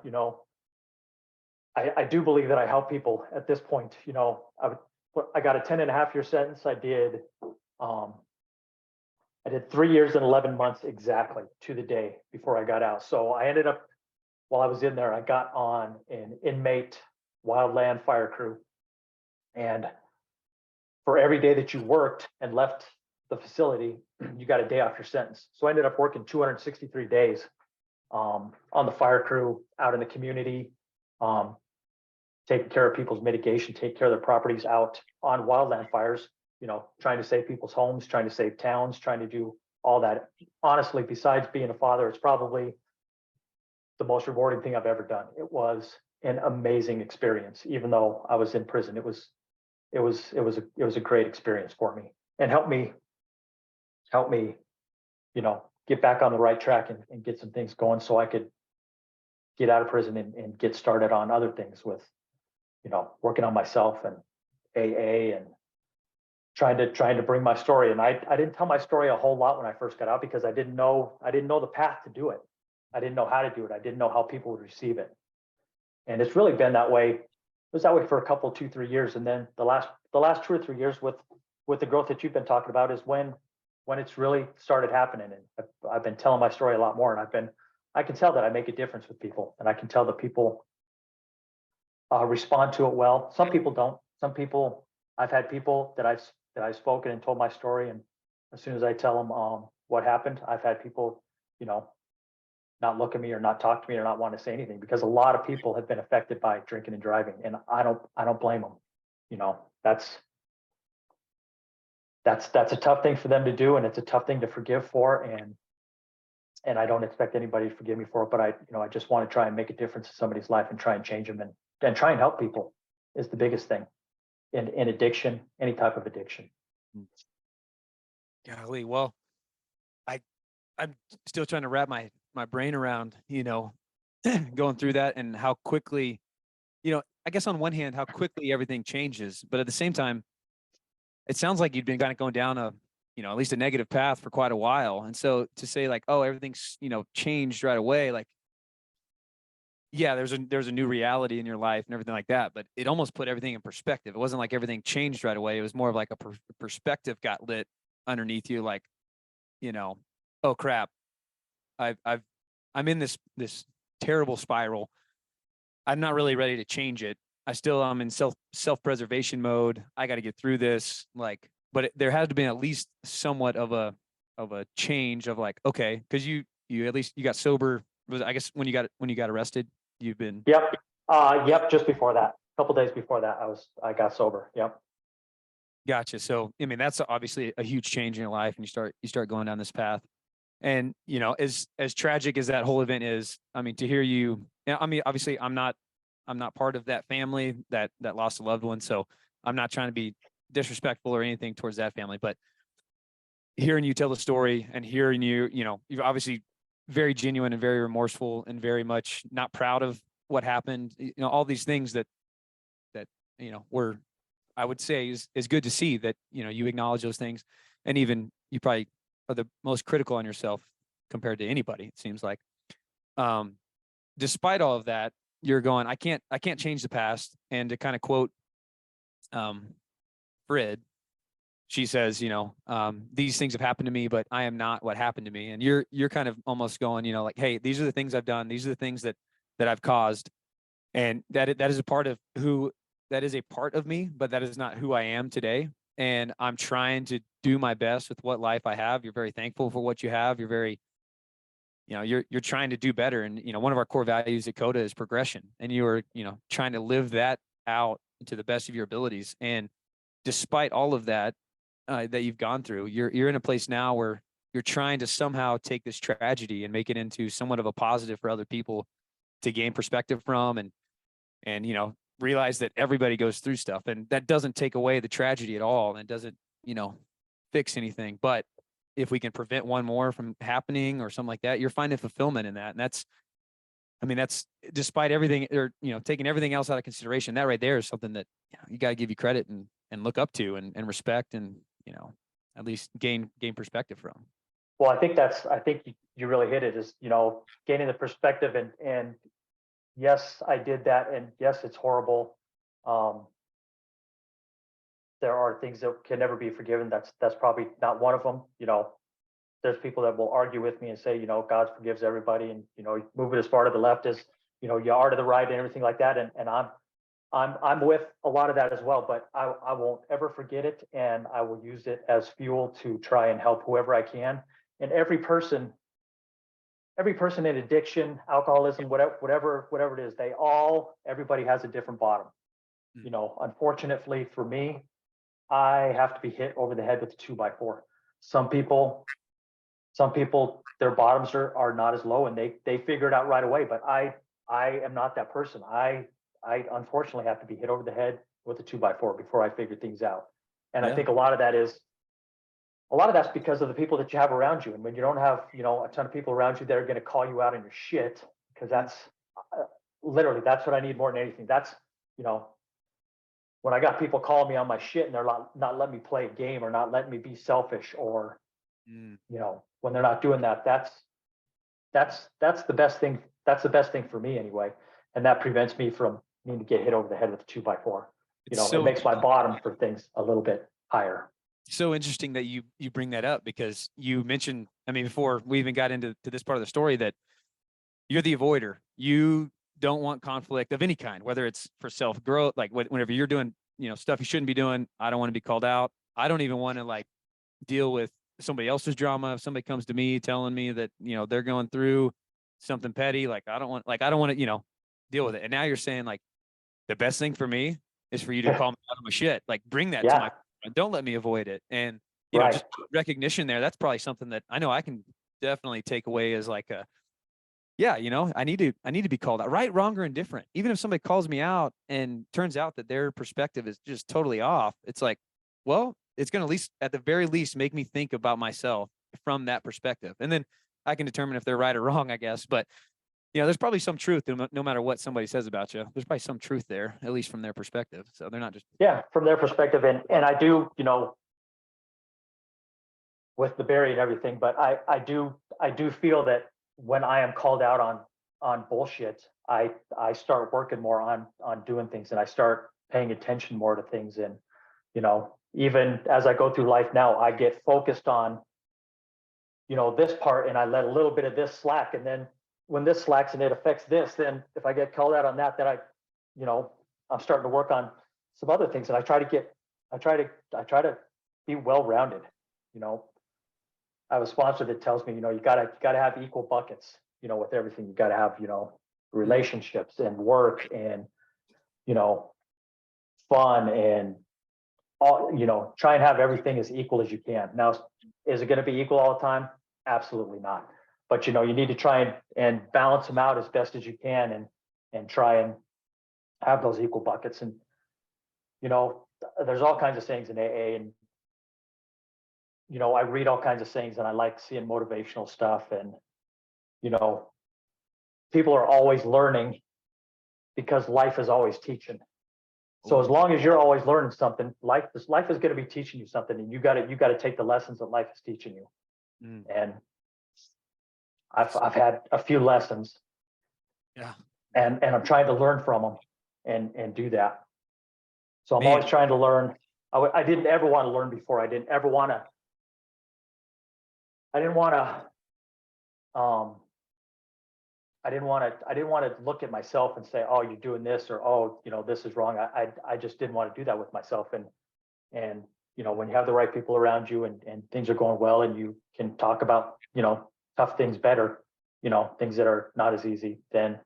I do believe that I help people at this point. I got a 10.5-year sentence. I did 3 years and 11 months exactly to the day before I got out. So I ended up, while I was in there, I got on an inmate wildland fire crew. And for every day that you worked and left the facility, you got a day off your sentence. So I ended up working 263 days on the fire crew, out in the community, taking care of people's mitigation, taking care of their properties out on wildland fires, trying to save people's homes, trying to save towns, trying to do all that. Honestly, besides being a father, it's probably the most rewarding thing I've ever done. It was an amazing experience. Even though I was in prison, it was a great experience for me, and helped me, get back on the right track and get some things going so I could get out of prison and get started on other things with, working on myself and AA and trying to bring my story. And I didn't tell my story a whole lot when I first got out, because I didn't know the path to do it. I didn't know how to do it. I didn't know how people would receive it. And it's really been that way. It was that way for a couple, 2-3 years. And then the last 2 or 3 years with the growth that you've been talking about is when it's really started happening. And I've been telling my story a lot more, and I can tell that I make a difference with people, and I can tell that people respond to it well. Some people don't. Some people, I've had people that I've spoken and told my story, and as soon as I tell them what happened, I've had people, not look at me or not talk to me or not want to say anything, because a lot of people have been affected by drinking and driving, and I don't blame them. That's a tough thing for them to do, and it's a tough thing to forgive for, and I don't expect anybody to forgive me for it, but I just want to try and make a difference in somebody's life and try and change them and try and help people is the biggest thing in addiction, any type of addiction. Golly, well, I'm still trying to wrap my brain around, going through that, and how quickly, I guess on one hand, how quickly everything changes, but at the same time, it sounds like you've been kind of going down at least a negative path for quite a while. And so to say like, oh, everything's, changed right away, like, yeah, there's a new reality in your life and everything like that, but it almost put everything in perspective. It wasn't like everything changed right away. It was more of like a perspective got lit underneath you. Like, oh crap, I'm in this terrible spiral. I'm not really ready to change it. I'm in self-preservation mode. I got to get through this. Like, but there had to be at least somewhat of a a change of like, okay, because you at least you got sober. Was I guess when you got arrested, you've been Yep. Yep. Just before that, a couple days before that, I got sober. Yep. gotcha. So I mean, that's obviously a huge change in your life, and you start going down this path. And as tragic as that whole event is, I mean, to hear you, I mean, obviously, I'm not part of that family that lost a loved one, so I'm not trying to be disrespectful or anything towards that family, but hearing you tell the story and hearing you're obviously very genuine and very remorseful and very much not proud of what happened. All these things that were, I would say, is good to see that you acknowledge those things, and even you probably are the most critical on yourself compared to anybody. It seems like, despite all of that, you're going, I can't change the past. And to kind of quote Frid, she says, these things have happened to me, but I am not what happened to me. And you're kind of almost going, like, hey, these are the things I've done. These are the things that I've caused, and that is a part of that is a part of me, but that is not who I am today. And I'm trying to do my best with what life I have. You're very thankful for what you have. You're very, you're trying to do better. And, one of our core values at Coda is progression. And you are, trying to live that out to the best of your abilities. And despite all of that, that you've gone through, you're in a place now where you're trying to somehow take this tragedy and make it into somewhat of a positive for other people to gain perspective from, and realize that everybody goes through stuff, and that doesn't take away the tragedy at all, and doesn't fix anything. But if we can prevent one more from happening or something like that, you're finding fulfillment in that. And that's despite everything, or taking everything else out of consideration. That right there is something that you got to give you credit and look up to and respect, and at least gain perspective from. Well, I think you really hit it, is, gaining the perspective, and yes, I did that. And yes, it's horrible. Um, there are things that can never be forgiven. That's probably not one of them. There's people that will argue with me and say, God forgives everybody, and, move it as far to the left as, you are to the right, and everything like that. And I'm with a lot of that as well, but I won't ever forget it. And I will use it as fuel to try and help whoever I can. And every person in addiction, alcoholism, whatever it is, everybody has a different bottom. Unfortunately for me, I have to be hit over the head with a 2x4. Some people, their bottoms are not as low, and they figure it out right away. But I am not that person. I unfortunately have to be hit over the head with a 2x4 before I figure things out. And I think a lot of that's because of the people that you have around you. And when you don't have, a ton of people around you that are going to call you out on your shit, because that's literally, that's what I need more than anything. That's, when I got people calling me on my shit, and they're not letting me play a game, or not letting me be selfish, or, when they're not doing that, that's the best thing. That's the best thing for me anyway. And that prevents me from needing to get hit over the head with a 2x4. It makes my bottom for things a little bit higher. So interesting that you bring that up, because you mentioned, I mean, before we even got into this part of the story, that you're the avoider. You don't want conflict of any kind, whether it's for self growth, like whenever you're doing, stuff you shouldn't be doing. I don't want to be called out. I don't even want to like deal with somebody else's drama. If somebody comes to me telling me that, they're going through something petty, like I don't want to, deal with it. And now you're saying, like, the best thing for me is for you to call me out of my shit. Like, bring that to my, don't let me avoid it. And, just recognition there. That's probably something that I know I can definitely take away as like I need to be called out, right, wrong, or indifferent. Even if somebody calls me out and turns out that their perspective is just totally off, it's like, well, it's going to at the very least make me think about myself from that perspective. And then I can determine if they're right or wrong, I guess. But there's probably some truth no matter what somebody says about you. There's probably some truth there, at least from their perspective. So they're not just from their perspective. And I do, with the Barry and everything, but I do feel that when I am called out on bullshit, I start working more on doing things, and I start paying attention more to things. And, even as I go through life now, I get focused on, this part, and I let a little bit of this slack. And then when this slacks and it affects this, then if I get called out on that, then I'm starting to work on some other things. And I try to be well-rounded. I have a sponsor that tells me, you gotta have equal buckets, with everything. You gotta have, relationships and work and, you know, fun and all, try and have everything as equal as you can. Now, is it going to be equal all the time? Absolutely not. But, you need to try and balance them out as best as you can and try and have those equal buckets. And, there's all kinds of sayings in AA, and, I read all kinds of sayings, and I like seeing motivational stuff. And, you know, people are always learning because life is always teaching. So as long as you're always learning something, life is going to be teaching you something, and you got to take the lessons that life is teaching you. Mm. And I've had a few lessons, Yeah. and I'm trying to learn from them and do that. So I'm Man. always trying to learn. I didn't ever want to learn before. I didn't want to. I didn't want to look at myself and say, "Oh, you're doing this," or "Oh, this is wrong." I just didn't want to do that with myself. And when you have the right people around you and things are going well, and you can talk about tough things better, things that are not as easy, then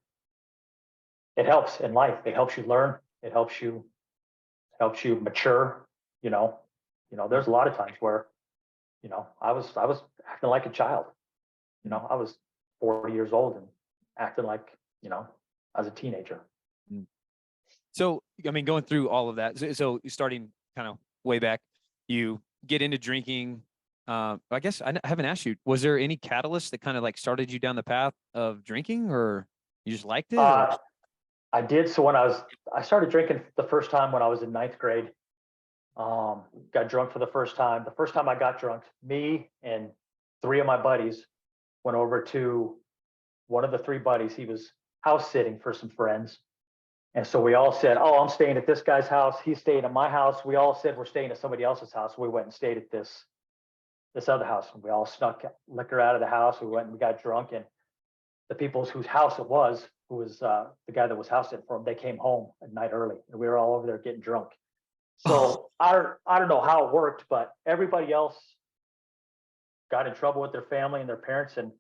it helps in life. It helps you learn. It helps you mature. There's a lot of times where I was acting like a child. I was 40 years old and acting like, as a teenager. So, I mean, going through all of that, so starting kind of way back, you get into drinking. I guess I haven't asked you, was there any catalyst that kind of like started you down the path of drinking, or you just liked it? I did. So I started drinking the first time when I was in ninth grade. Got drunk for the first time. The first time I got drunk, me and three of my buddies went over to one of the three buddies. He was house sitting for some friends. And so we all said, "Oh, I'm staying at this guy's house. He's staying at my house." We all said we're staying at somebody else's house. We went and stayed at this other house. We all snuck liquor out of the house. We went and we got drunk. And the people whose house it was, who was the guy that was house sitting for him, they came home at night early, and we were all over there getting drunk. So I don't know how it worked, but everybody else got in trouble with their family and their parents, and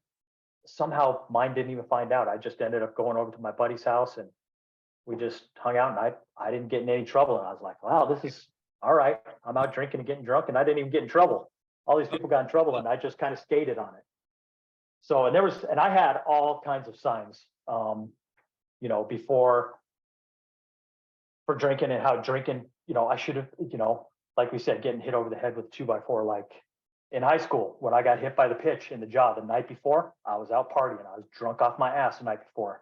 somehow mine didn't even find out. I just ended up going over to my buddy's house, and we just hung out, and I didn't get in any trouble. And I was like, wow, this is all right. I'm out drinking and getting drunk, and I didn't even get in trouble. All these people got in trouble, and I just kind of skated on it. So, and I had all kinds of signs, before, for drinking, and how drinking, I should have, like we said, getting hit over the head with a 2x4. Like in high school, when I got hit by the pitch in the jaw the night before, I was out partying. I was drunk off my ass the night before.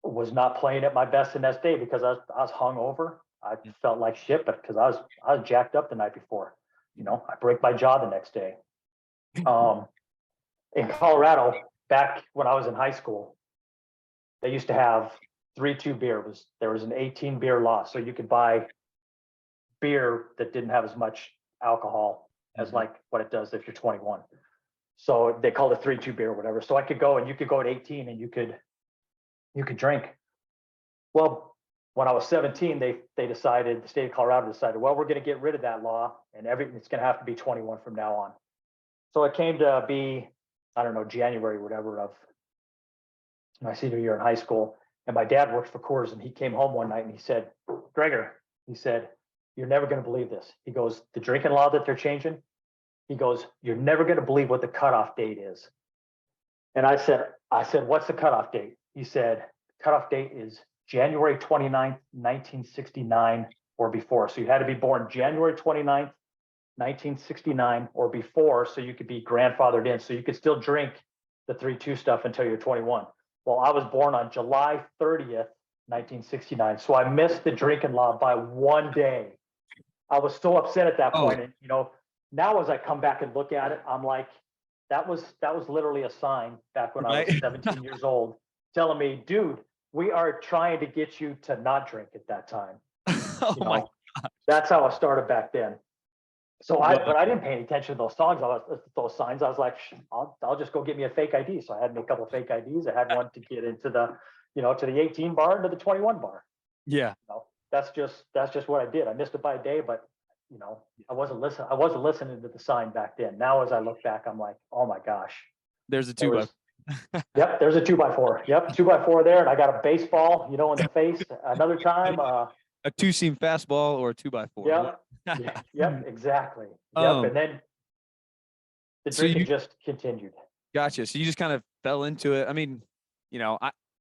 Was not playing at my best the next day because I was hungover. I felt like shit, but because I was jacked up the night before. I break my jaw the next day. In Colorado, back when I was in high school, they used to have 3-2 beer. There was an 18 beer law, so you could buy beer that didn't have as much alcohol as like what it does if you're 21. So they called it 3-2 beer or whatever. So I could go, and you could go at 18 and you could drink. Well, when I was 17, they decided, the state of Colorado decided, well, we're going to get rid of that law, and it's going to have to be 21 from now on. So it came to be, I don't know, January, whatever, of my senior year in high school. And my dad worked for Coors, and he came home one night and he said, "Gregor," he said, "you're never going to believe this." He goes, "The drinking law that they're changing," he goes, "you're never going to believe what the cutoff date is." And I said, "What's the cutoff date?" He said, "Cutoff date is January 29th, 1969 or before. So you had to be born January 29th, 1969 or before, so you could be grandfathered in. So you could still drink the 3-2 stuff until you're 21. Well, I was born on July 30th, 1969. So I missed the drinking law by one day. I was so upset at that point. And, now as I come back and look at it, I'm like, that was literally a sign back when I was 17 years old, telling me, "Dude, we are trying to get you to not drink at that time." My God. That's how I started back then. So but I didn't pay any attention to those songs. Those signs. I was like, I'll just go get me a fake ID. So I had me a couple of fake IDs. I had one to get into the, to the 18 bar and to the 21 bar. Yeah. That's just what I did. I missed it by a day, but I wasn't listening to the sign back then. Now, as I look back, I'm like, oh my gosh. There's a There 2 by. was, yep, there's a 2x4. Yep, 2x4 there, and I got a baseball, in the face. Another time, A 2-seam fastball or a 2x4. yep, yep, exactly. Yep, Um, and then the so drinking you just continued. gotcha. So you just kind of fell into it. I mean,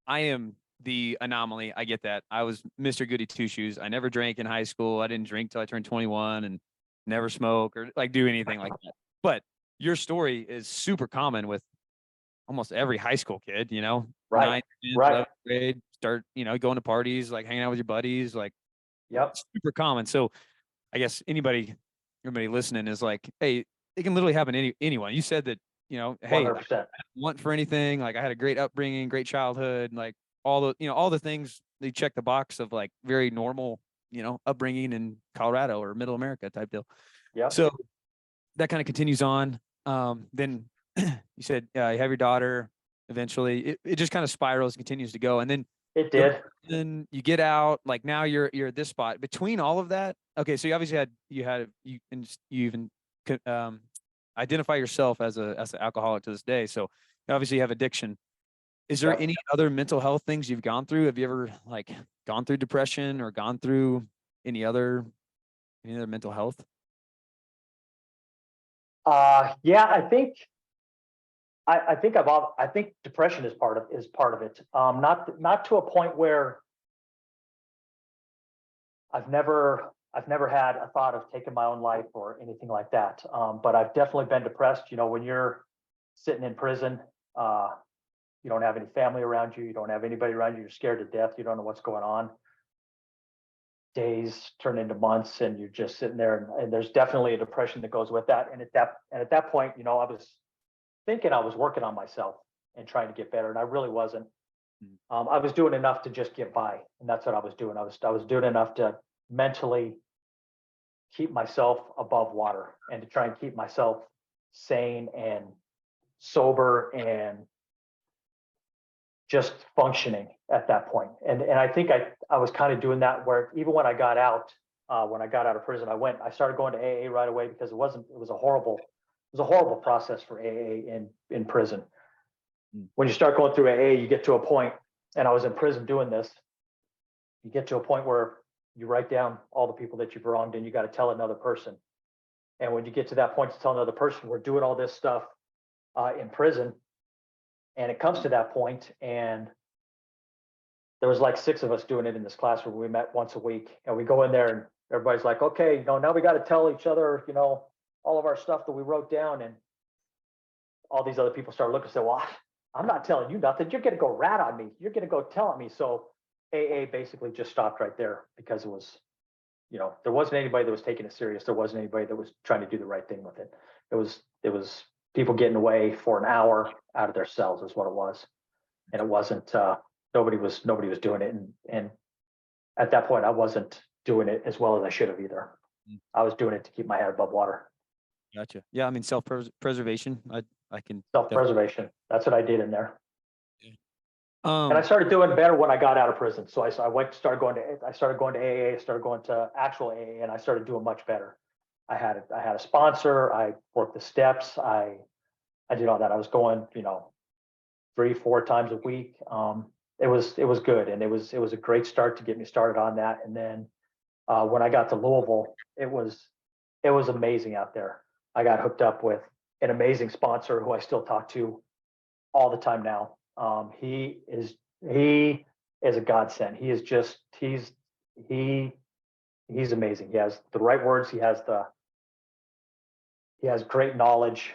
I am the anomaly. I get that. I was Mr. Goody Two Shoes. I never drank in high school. I didn't drink till I turned 21 and never smoke or like do anything like that. But your story is super common with almost every high school kid, Right, ninth, 10th, right. 11th grade, start, going to parties, like hanging out with your buddies, like Yep, super common. So I guess everybody listening is like, hey, it can literally happen to anyone. You said that, hey, like, 100%. I didn't want for anything. Like I had a great upbringing, great childhood, like all the things they check the box of like very normal, upbringing in Colorado or middle America type deal. Yep, So that kind of continues on. Then you said you have your daughter eventually. It just kind of spirals, continues to go. And then it did. then you get out, like now you're at this spot between all of that. Okay, so you obviously you even identify yourself as an alcoholic to this day. So you obviously have addiction. Is there Yep. any other mental health things you've gone through? Have you ever like gone through depression or gone through any other mental health? Yeah, I think depression is part of it. Not to a point where I've never had a thought of taking my own life or anything like that. But I've definitely been depressed. When you're sitting in prison, you don't have any family around you, you don't have anybody around you, you're scared to death, you don't know what's going on. Days turn into months, and you're just sitting there, and there's definitely a depression that goes with that. And at that point, I was thinking I was working on myself and trying to get better, and I really wasn't. I was doing enough to just get by, and that's what I was doing. I was doing enough to mentally keep myself above water and to try and keep myself sane and sober and just functioning at that point. And I think I was kind of doing that where even when I got out of prison, I started going to AA right away because it was a horrible process for AA in prison. When you start going through AA, you get to a point, and I was in prison doing this, you get to a point where you write down all the people that you've wronged and you got to tell another person. And when you get to that point to tell another person, we're doing all this stuff in prison. And it comes to that point, and there was like 6 of us doing it in this class where we met once a week, and we go in there and everybody's like, okay, now we got to tell each other, all of our stuff that we wrote down. And all these other people start looking and say, well, I'm not telling you nothing. You're going to go rat on me. You're going to go tell on me. So AA basically just stopped right there because it was, there wasn't anybody that was taking it serious. There wasn't anybody that was trying to do the right thing with it. It was people getting away for an hour out of their cells is what it was. And it wasn't, nobody was doing it. And at that point, I wasn't doing it as well as I should have either. I was doing it to keep my head above water. Gotcha. Yeah, I mean self-preservation. I can Self-preservation. That's what I did in there. And I Um, started doing better when I got out of prison. So I started going to AA, started going to actual AA, and I started doing much better. I had a sponsor. I worked the steps. I did all that. I was going, 3-4 times a week. It was good, and it was a great start to get me started on that. And then when I got to Louisville, it was amazing out there. I got hooked up with an amazing sponsor who I still talk to all the time now. He is a godsend. He is just he's amazing. He has the right words. He has great knowledge.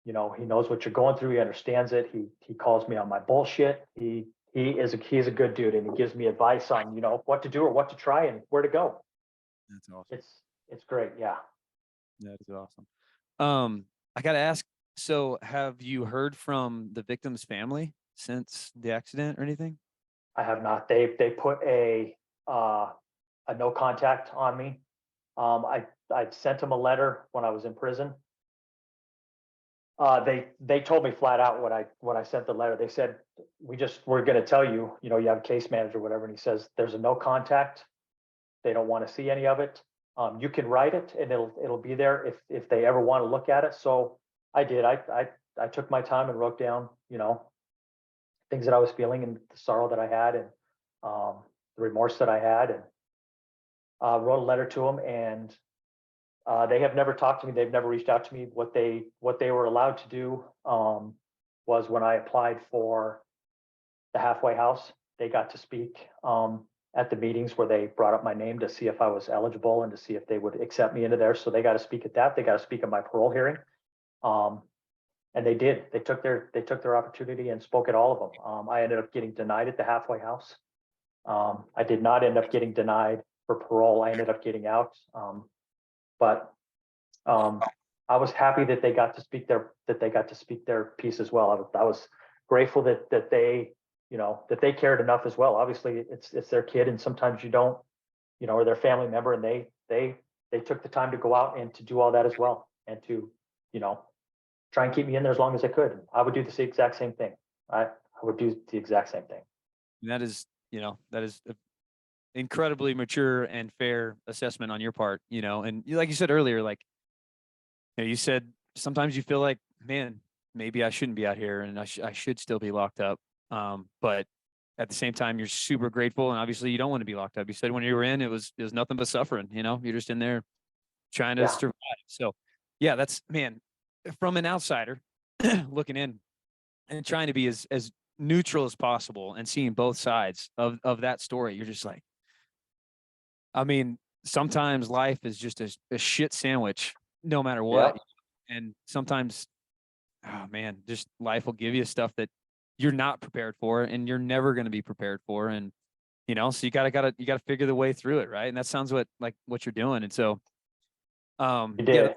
He knows what you're going through. He understands it. He calls me on my bullshit. He is a good dude, and he gives me advice on what to do or what to try and where to go. that's awesome. It's great. Yeah. That is awesome. I gotta ask. So, have you heard from the victim's family since the accident or anything? I have not. They put a no contact on me. I sent them a letter when I was in prison. They told me flat out when I sent the letter. They said we're going to tell you, you have a case manager or whatever, and he says there's a no contact. They don't want to see any of it. You can write it and it'll be there if they ever want to look at it. So I did. I took my time and wrote down, things that I was feeling and the sorrow that I had and the remorse that I had, and wrote a letter to them. And they have never talked to me. They've never reached out to me. What they were allowed to do was when I applied for the halfway house, they got to speak at the meetings where they brought up my name to see if I was eligible and to see if they would accept me into there. So they got to speak at that. They got to speak at my parole hearing. And they did. They took their opportunity and spoke at all of them. I ended up getting denied at the halfway house. I did not end up getting denied for parole. I ended up getting out. But I was happy that they got to speak their piece as well. I was grateful that they, that they cared enough as well. Obviously, it's their kid, and sometimes you don't, or their family member, and they took the time to go out and to do all that as well, and to, try and keep me in there as long as I could. I would do the exact same thing. I would do the exact same thing. And that is an incredibly mature and fair assessment on your part, and like you said earlier, like, you said sometimes you feel like, man, maybe I shouldn't be out here and I should still be locked up. But at the same time, you're super grateful, and obviously you don't want to be locked up. You said when you were in, it was nothing but suffering. You're just in there trying to survive. So, yeah, that's, man, from an outsider looking in and trying to be as neutral as possible and seeing both sides of that story. You're just like, I mean, sometimes life is just a shit sandwich, no matter what. Yeah. And sometimes, oh man, just life will give you stuff that you're not prepared for and you're never going to be prepared for. And, so you gotta figure the way through it. Right. And that sounds like what you're doing. And so, You did.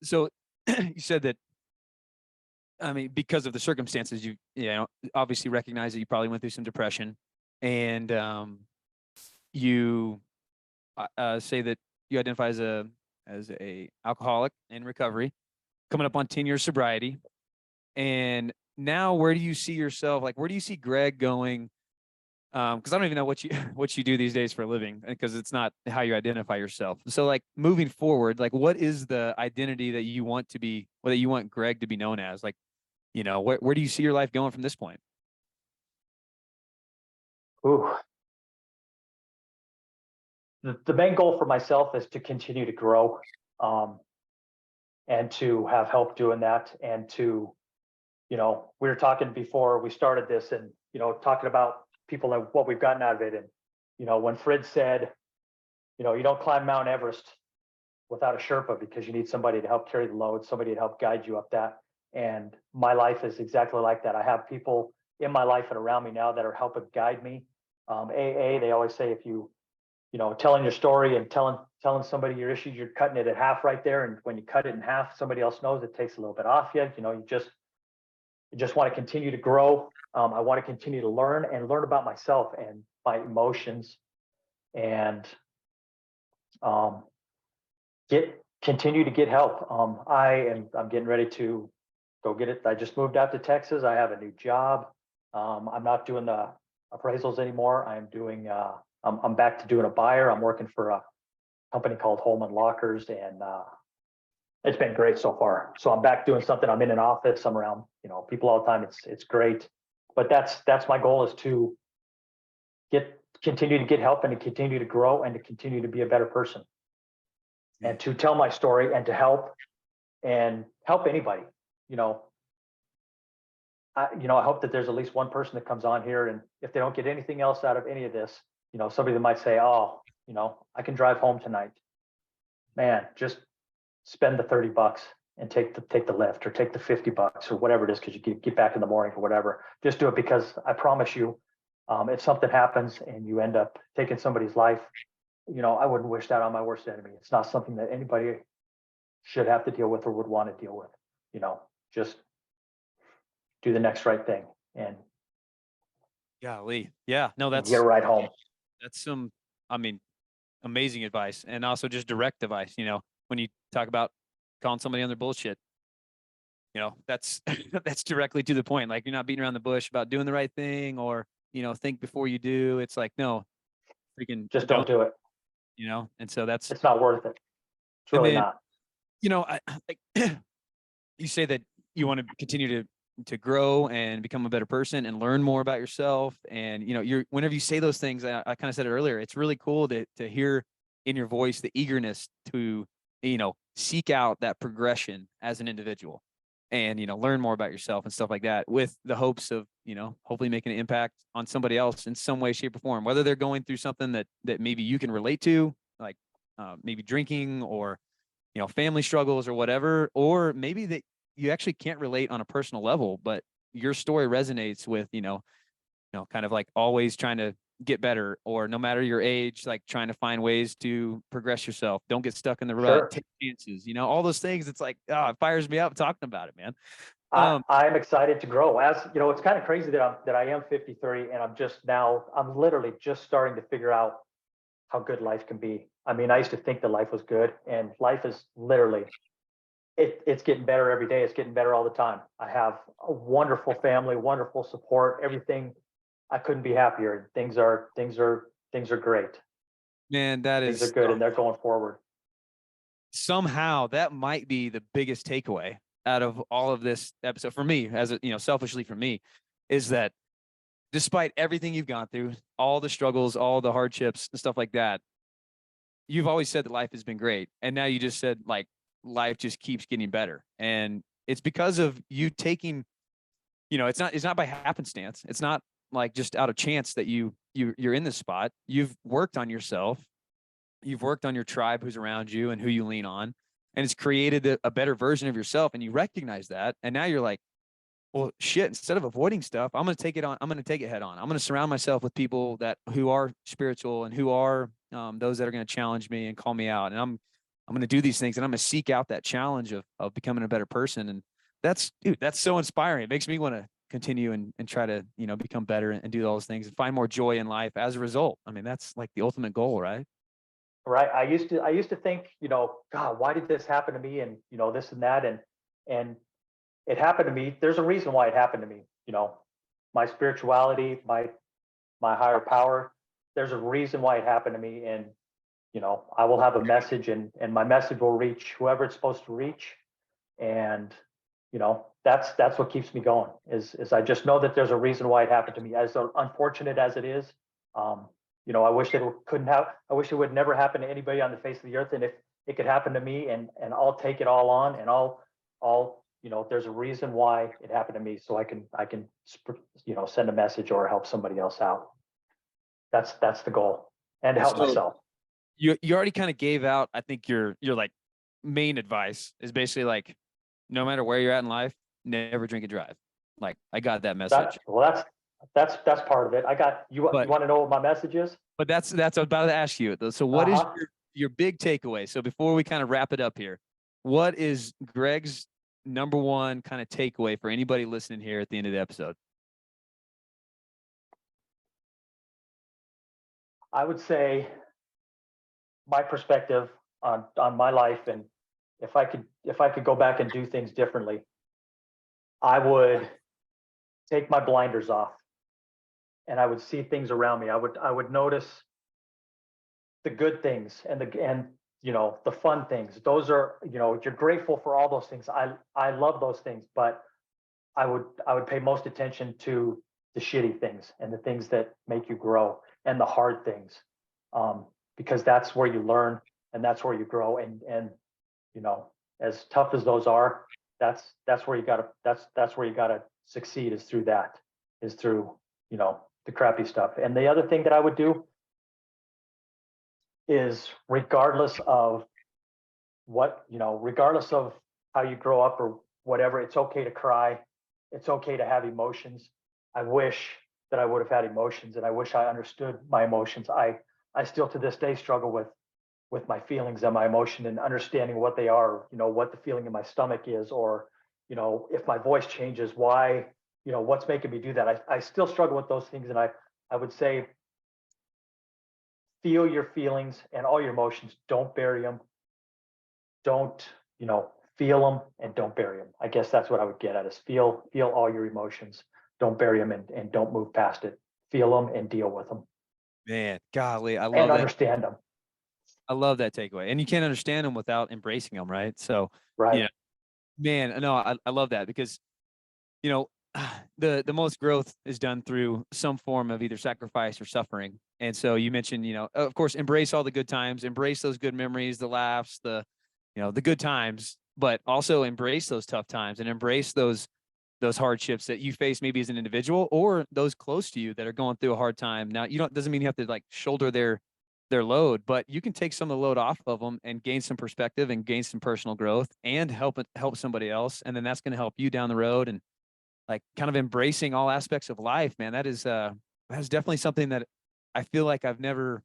So you said that, I mean, because of the circumstances, you obviously recognize that you probably went through some depression, and you say that you identify as a alcoholic in recovery, coming up on 10 years sobriety. And now, where do you see yourself? Like, where do you see Greg going? Because I don't even know what you do these days for a living, because it's not how you identify yourself. So, like, moving forward, like, what is the identity that you want to be, or that you want Greg to be known as? Like, where do you see your life going from this point? Ooh. The main goal for myself is to continue to grow, and to have help doing that, and to, we were talking before we started this, and, talking about people and what we've gotten out of it. And, when Fred said, you don't climb Mount Everest without a Sherpa, because you need somebody to help carry the load, somebody to help guide you up that. And my life is exactly like that. I have people in my life and around me now that are helping guide me. AA, they always say, if telling your story and telling somebody your issues, you're cutting it in half right there. And when you cut it in half, somebody else knows it takes a little bit off you. You just want to continue to grow. I want to continue to learn about myself and my emotions, and continue to get help. I'm getting ready to go get it. I just moved out to Texas. I have a new job. I'm not doing the appraisals anymore. I'm back to doing a buyer. I'm working for a company called Hauptmann Lockers, and it's been great so far. So I'm back doing something. I'm in an office. I'm around, people all the time. It's great. But that's my goal, is to continue to get help and to continue to grow and to continue to be a better person, and to tell my story and to help anybody. I hope that there's at least one person that comes on here, and if they don't get anything else out of any of this, somebody that might say, oh, I can drive home tonight. Man, just spend the $30 and take the lift, or take the $50 or whatever it is, because you get back in the morning or whatever. Just do it, because I promise you, if something happens and you end up taking somebody's life, I wouldn't wish that on my worst enemy. It's not something that anybody should have to deal with or would want to deal with. Just do the next right thing and Golly. Yeah, no, get a ride home. That's amazing advice, and also just direct advice. When you talk about calling somebody on their bullshit, that's that's directly to the point. Like, you're not beating around the bush about doing the right thing, or think before you do. It's like, no, freaking just don't do it. And so that's, It's not worth it. It's and really then, not. You say that you want to continue to grow and become a better person and learn more about yourself. And, whenever you say those things, I kind of said it earlier, it's really cool to hear in your voice the eagerness to, seek out that progression as an individual and, learn more about yourself and stuff like that, with the hopes of, hopefully making an impact on somebody else in some way, shape, or form, whether they're going through something that maybe you can relate to, like maybe drinking, or family struggles or whatever, or maybe that you actually can't relate on a personal level, but your story resonates with, kind of like always trying to get better, or no matter your age, like trying to find ways to progress yourself. Don't get stuck in the rut, Sure. take chances, all those things. It's like, it fires me up talking about it, man. I'm excited to grow. As you know, it's kind of crazy that I am 53 and I'm literally just starting to figure out how good life can be. I mean, I used to think that life was good, and life is literally, it's getting better every day. It's getting better all the time. I have a wonderful family, wonderful support, everything. I couldn't be happier. Things are great. Man, that Things are is good, and they're going forward. somehow that might be the biggest takeaway out of all of this episode for me, as a, selfishly for me, is that despite everything you've gone through, all the struggles, all the hardships and stuff like that, you've always said that life has been great. And now you just said, like, life just keeps getting better. And it's because of you taking, it's not by happenstance. It's not like just out of chance that you're in this spot. You've worked on yourself. You've worked on your tribe who's around you and who you lean on, and it's created a better version of yourself. And you recognize that. And now you're like, well, shit, instead of avoiding stuff, I'm going to take it on. I'm going to take it head on. I'm going to surround myself with people who are spiritual, and who are those that are going to challenge me and call me out. And I'm going to do these things, and I'm going to seek out that challenge of becoming a better person. And that's so inspiring. It makes me want to continue and try to, become better and do all those things and find more joy in life as a result. I mean, that's like the ultimate goal, right? Right. I used to think, God, why did this happen to me? And, this and that. And it happened to me. There's a reason why it happened to me. My spirituality, my higher power. There's a reason why it happened to me. And, I will have a message, and my message will reach whoever it's supposed to reach. And, that's what keeps me going, is I just know that there's a reason why it happened to me, as unfortunate as it is. Um, I wish that it couldn't have, I wish it would never happen to anybody on the face of the earth. And if it could happen to me, and I'll take it all on, and I'll, there's a reason why it happened to me, so I can, send a message or help somebody else out. That's the goal, and to help So myself. you already kind of gave out, I think, your like main advice is basically like, no matter where you're at in life, never drink and drive. Like, I got that message. That's part of it. I got you. You But want to know what my message is? that's what I was about to ask you. So what is Uh-huh. your big takeaway? So before we kind of wrap it up here, what is Greg's number one kind of takeaway for anybody listening here at the end of the episode? I would say my perspective on my life, and if I could go back and do things differently, I would take my blinders off, and I would see things around me. I would notice the good things, and the fun things. Those are, you're grateful for all those things. I love those things, but I would pay most attention to the shitty things, and the things that make you grow, and the hard things, because that's where you learn, and that's where you grow. And as tough as those are, that's where you gotta that's where you gotta succeed, is through the crappy stuff. And the other thing that I would do is, regardless of how you grow up or whatever, it's okay to cry. It's okay to have emotions. I wish that I would have had emotions, and I wish I understood my emotions. I still to this day struggle with my feelings and my emotion, and understanding what they are, what the feeling in my stomach is, or, if my voice changes, why, what's making me do that. I still struggle with those things. And I would say, feel your feelings and all your emotions. Don't bury them. Don't, feel them, and don't bury them. I guess that's what I would get at, is feel all your emotions. Don't bury them, and don't move past it. Feel them and deal with them Man, golly, I and love that. understand them. I love that takeaway. And you can't understand them without embracing them, right? So, Right. yeah, man, no, I love that because, you know, the most growth is done through some form of either sacrifice or suffering. And so you mentioned, of course, embrace all the good times, embrace those good memories, the laughs, the good times, but also embrace those tough times and embrace those hardships that you face maybe as an individual or those close to you that are going through a hard time. Now, doesn't mean you have to like shoulder their load, but you can take some of the load off of them and gain some perspective and gain some personal growth and help somebody else. And then that's going to help you down the road. And like kind of embracing all aspects of life, man, that's definitely something that I feel like I've never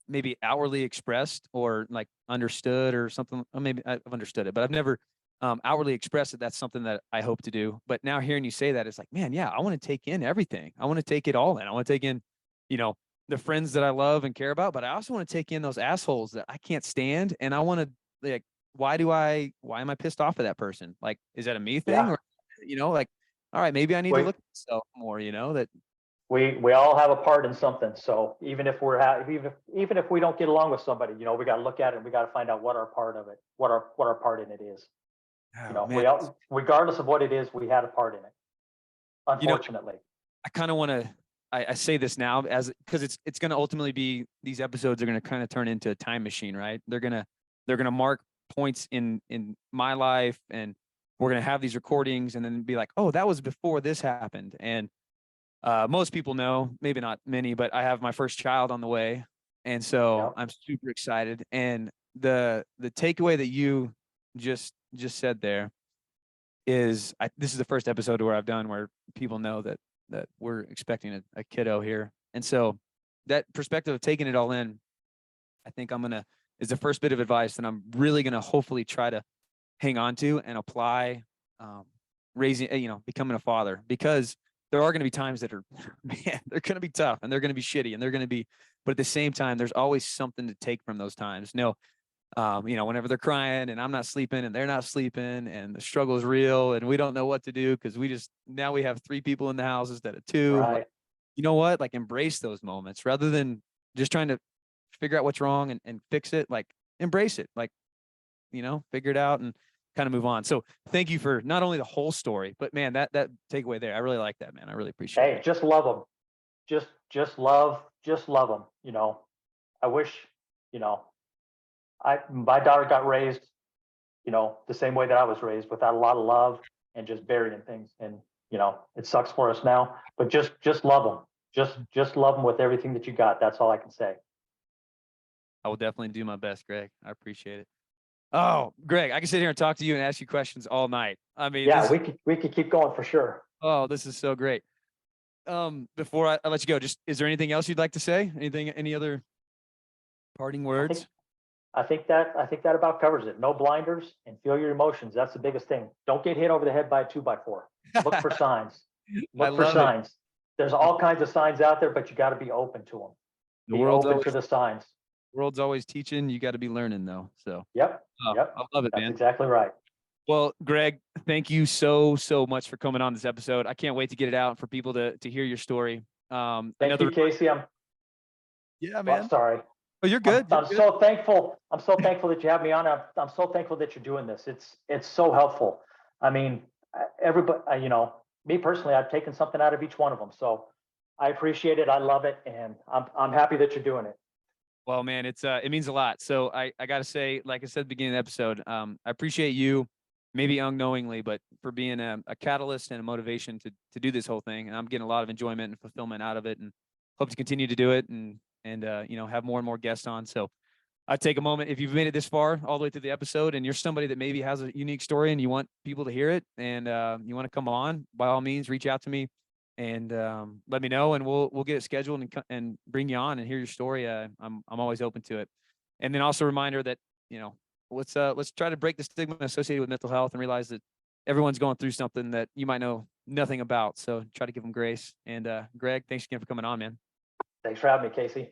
maybe outwardly expressed or like understood or something. Or maybe I've understood it, but I've never outwardly expressed that that's something that I hope to do. But now hearing you say that, it's like, man, yeah, I want to take in everything. I want to take it all in. I want to take in, you know, the friends that I love and care about, but I also want to take in those assholes that I can't stand. And I want to like, why am I pissed off at that person? Like, is that a me thing? Yeah. Or, like, all right, maybe I need to We, look at myself more, that we all have a part in something. So even if even if we don't get along with somebody, we got to look at it and we got to find out what our part of it, what our part in it is. oh, man, We all, regardless of what it is, we had a part in it. you know, Unfortunately. I kind of want to. I say this now as because it's going to ultimately be these episodes are going to kind of turn into a time machine, right? They're gonna mark points in my life, and we're gonna have these recordings, and then be like, oh, that was before this happened. And most people know, maybe not many, but I have my first child on the way, and so Yep. I'm super excited. And the takeaway that you just said there is this is the first episode where I've done where people know that we're expecting a kiddo here. And so that perspective of taking it all in, I think is the first bit of advice that I'm really going to hopefully try to hang on to and apply, raising, becoming a father, because there are going to be times that are, man, they're going to be tough and they're going to be shitty and they're going to be, but at the same time, there's always something to take from those times. Whenever they're crying and I'm not sleeping and they're not sleeping and the struggle is real and we don't know what to do because now we have 3 people in the house instead of 2. Like, Right. you know what? Like, embrace those moments rather than just trying to figure out what's wrong and fix it. Like, embrace it. Like, figure it out and kind of move on. So thank you for not only the whole story, but man, that takeaway there, I really like that, man. I really appreciate Hey, it. just love them. Just love them. I wish, you know, my daughter got raised, the same way that I was raised, without a lot of love and just burying things. And it sucks for us now, but just love them. Just love them with everything that you got. That's all I can say. I will definitely do my best, Greg. I appreciate it. Oh, Greg, I can sit here and talk to you and ask you questions all night. I mean, Yeah, we could keep going for sure. this is so great. Before I let you go, just is there anything else you'd like to say? Any other parting I think words? I think that about covers it. No blinders and feel your emotions. That's the biggest thing. Don't get hit over the head by a 2x4. Look for signs. I Look for love it. signs. There's all kinds of signs out there, but you got to be open to them. The Be open to the signs. world's always teaching. You got to be learning though. So, Yep. oh, Yep. I love it, That's man. exactly right. Well, Greg, thank you so much for coming on this episode. I can't wait to get it out for people to hear your story. Thank you, Casey. Yeah, Well, man. sorry. Oh, you're I'm, good. You're I'm good. so thankful. I'm so thankful that you have me on. I'm so thankful that you're doing this. It's so helpful. I mean, everybody, me personally, I've taken something out of each one of them. So I appreciate it. I love it. And I'm happy that you're doing it. Well, man, it means a lot. So I gotta say, like I said at the beginning of the episode, I appreciate you, maybe unknowingly, but for being a catalyst and a motivation to do this whole thing. And I'm getting a lot of enjoyment and fulfillment out of it, and hope to continue to do it and have more and more guests on. So I take a moment if you've made it this far, all the way through the episode, and you're somebody that maybe has a unique story and you want people to hear it, and you want to come on, by all means, reach out to me and let me know, and we'll get it scheduled and bring you on and hear your story. I'm always open to it. And then also a reminder that let's try to break the stigma associated with mental health and realize that everyone's going through something that you might know nothing about. So try to give them grace. And Greg, thanks again for coming on, man. Thanks for having me, Casey.